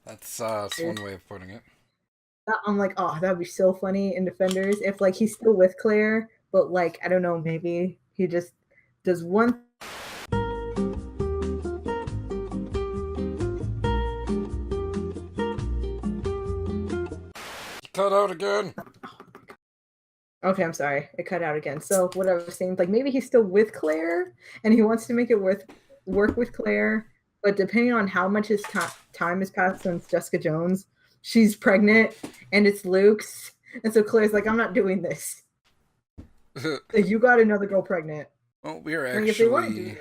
that's one way of putting it. I'm like, oh, that'd be so funny in Defenders if like he's still with Claire, but like I don't know, maybe he just does one. Cut out again. Okay, I'm sorry. It cut out again. So what I was saying, like maybe he's still with Claire and he wants to make it work with Claire, but depending on how much his time has passed since Jessica Jones, she's pregnant and it's Luke's, and so Claire's like, I'm not doing this. Like, you got another girl pregnant. Well, we are actually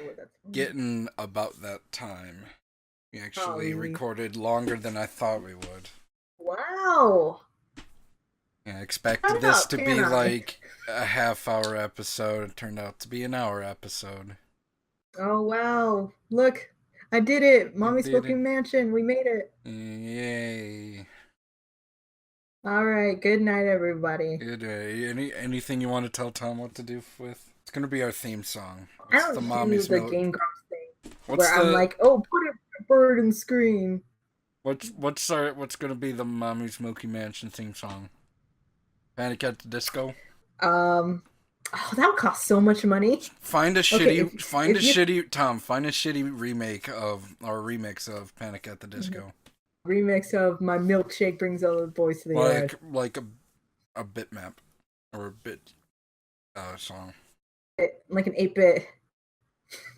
getting about that time. We actually recorded longer than I thought we would. Wow. Yeah, I expected this to be like a half-hour episode. It turned out to be an hour episode. Oh, wow. Look, I did it. MommysMilkyMansion. We made it. Yay. All right. Good night, everybody. Good day. Anything you want to tell Tom what to do with? It's going to be our theme song. I don't do the Game Grumps thing I'm like, oh, put a bird in the screen. What's going to be the MommysMilkyMansion theme song? Panic at the Disco? Oh, that would cost so much money. Find a shitty remake of or remix of Panic at the Disco. Remix of My Milkshake Brings All the Boys to the Yard. Like a bitmap or a bit song. Like an 8-bit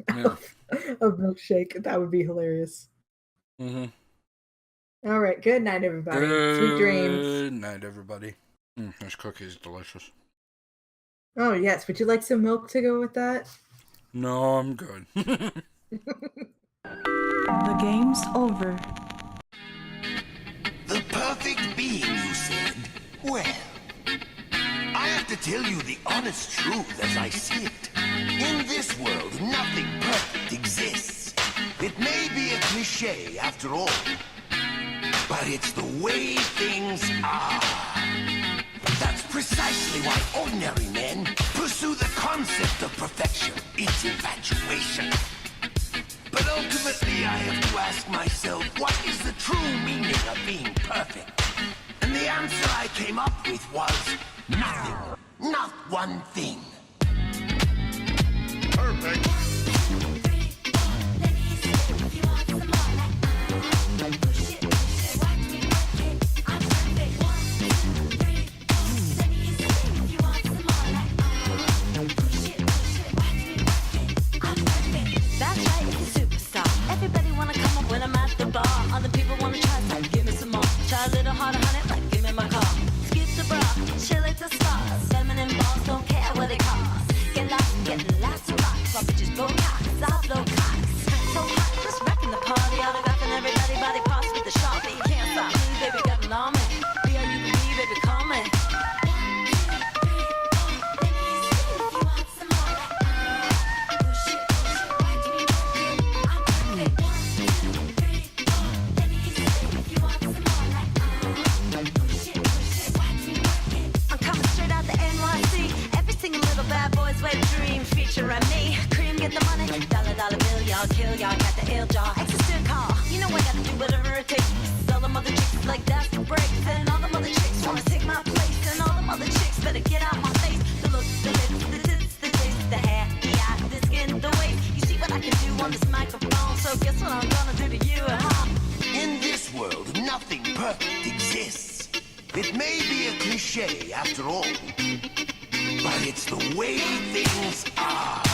yeah. of Milkshake. That would be hilarious. All right. Good night, everybody. Sweet dreams. Good night, everybody. This cookie is delicious. Oh, yes. Would you like some milk to go with that? No, I'm good. The game's over. The perfect being, you said? Well, I have to tell you the honest truth as I see it. In this world, nothing perfect exists. It may be a cliche after all, but it's the way things are. That's precisely why ordinary men pursue the concept of perfection. It's infatuation. But ultimately, I have to ask myself, what is the true meaning of being perfect? And the answer I came up with was nothing. Not one thing. Perfect. Other people wanna try some, give me some more. Try a little harder, honey, like give me my car. Skip the bra, chill at the stars. Feminine balls, don't care what it costs. Get lost, getting lots of rocks. While bitches blow cocks, I'll blow cocks. So hot, just wrecking the party. Autographing everybody, body parts with the Sharpie. Can't stop me, baby, got an army. Be all you can be, baby, call me. I'll kill y'all, got the ill jaw, extra call. You know I gotta do whatever it takes. All them other chicks like that's the break. And all them other chicks wanna take my place. And all them other chicks better get out my face. The look, the lips, the tits, the taste, the hair, the eye, the skin, the waist. You see what I can do on this microphone. So guess what I'm gonna do to you at home? In this world, nothing perfect exists. It may be a cliche after all, but it's the way things are.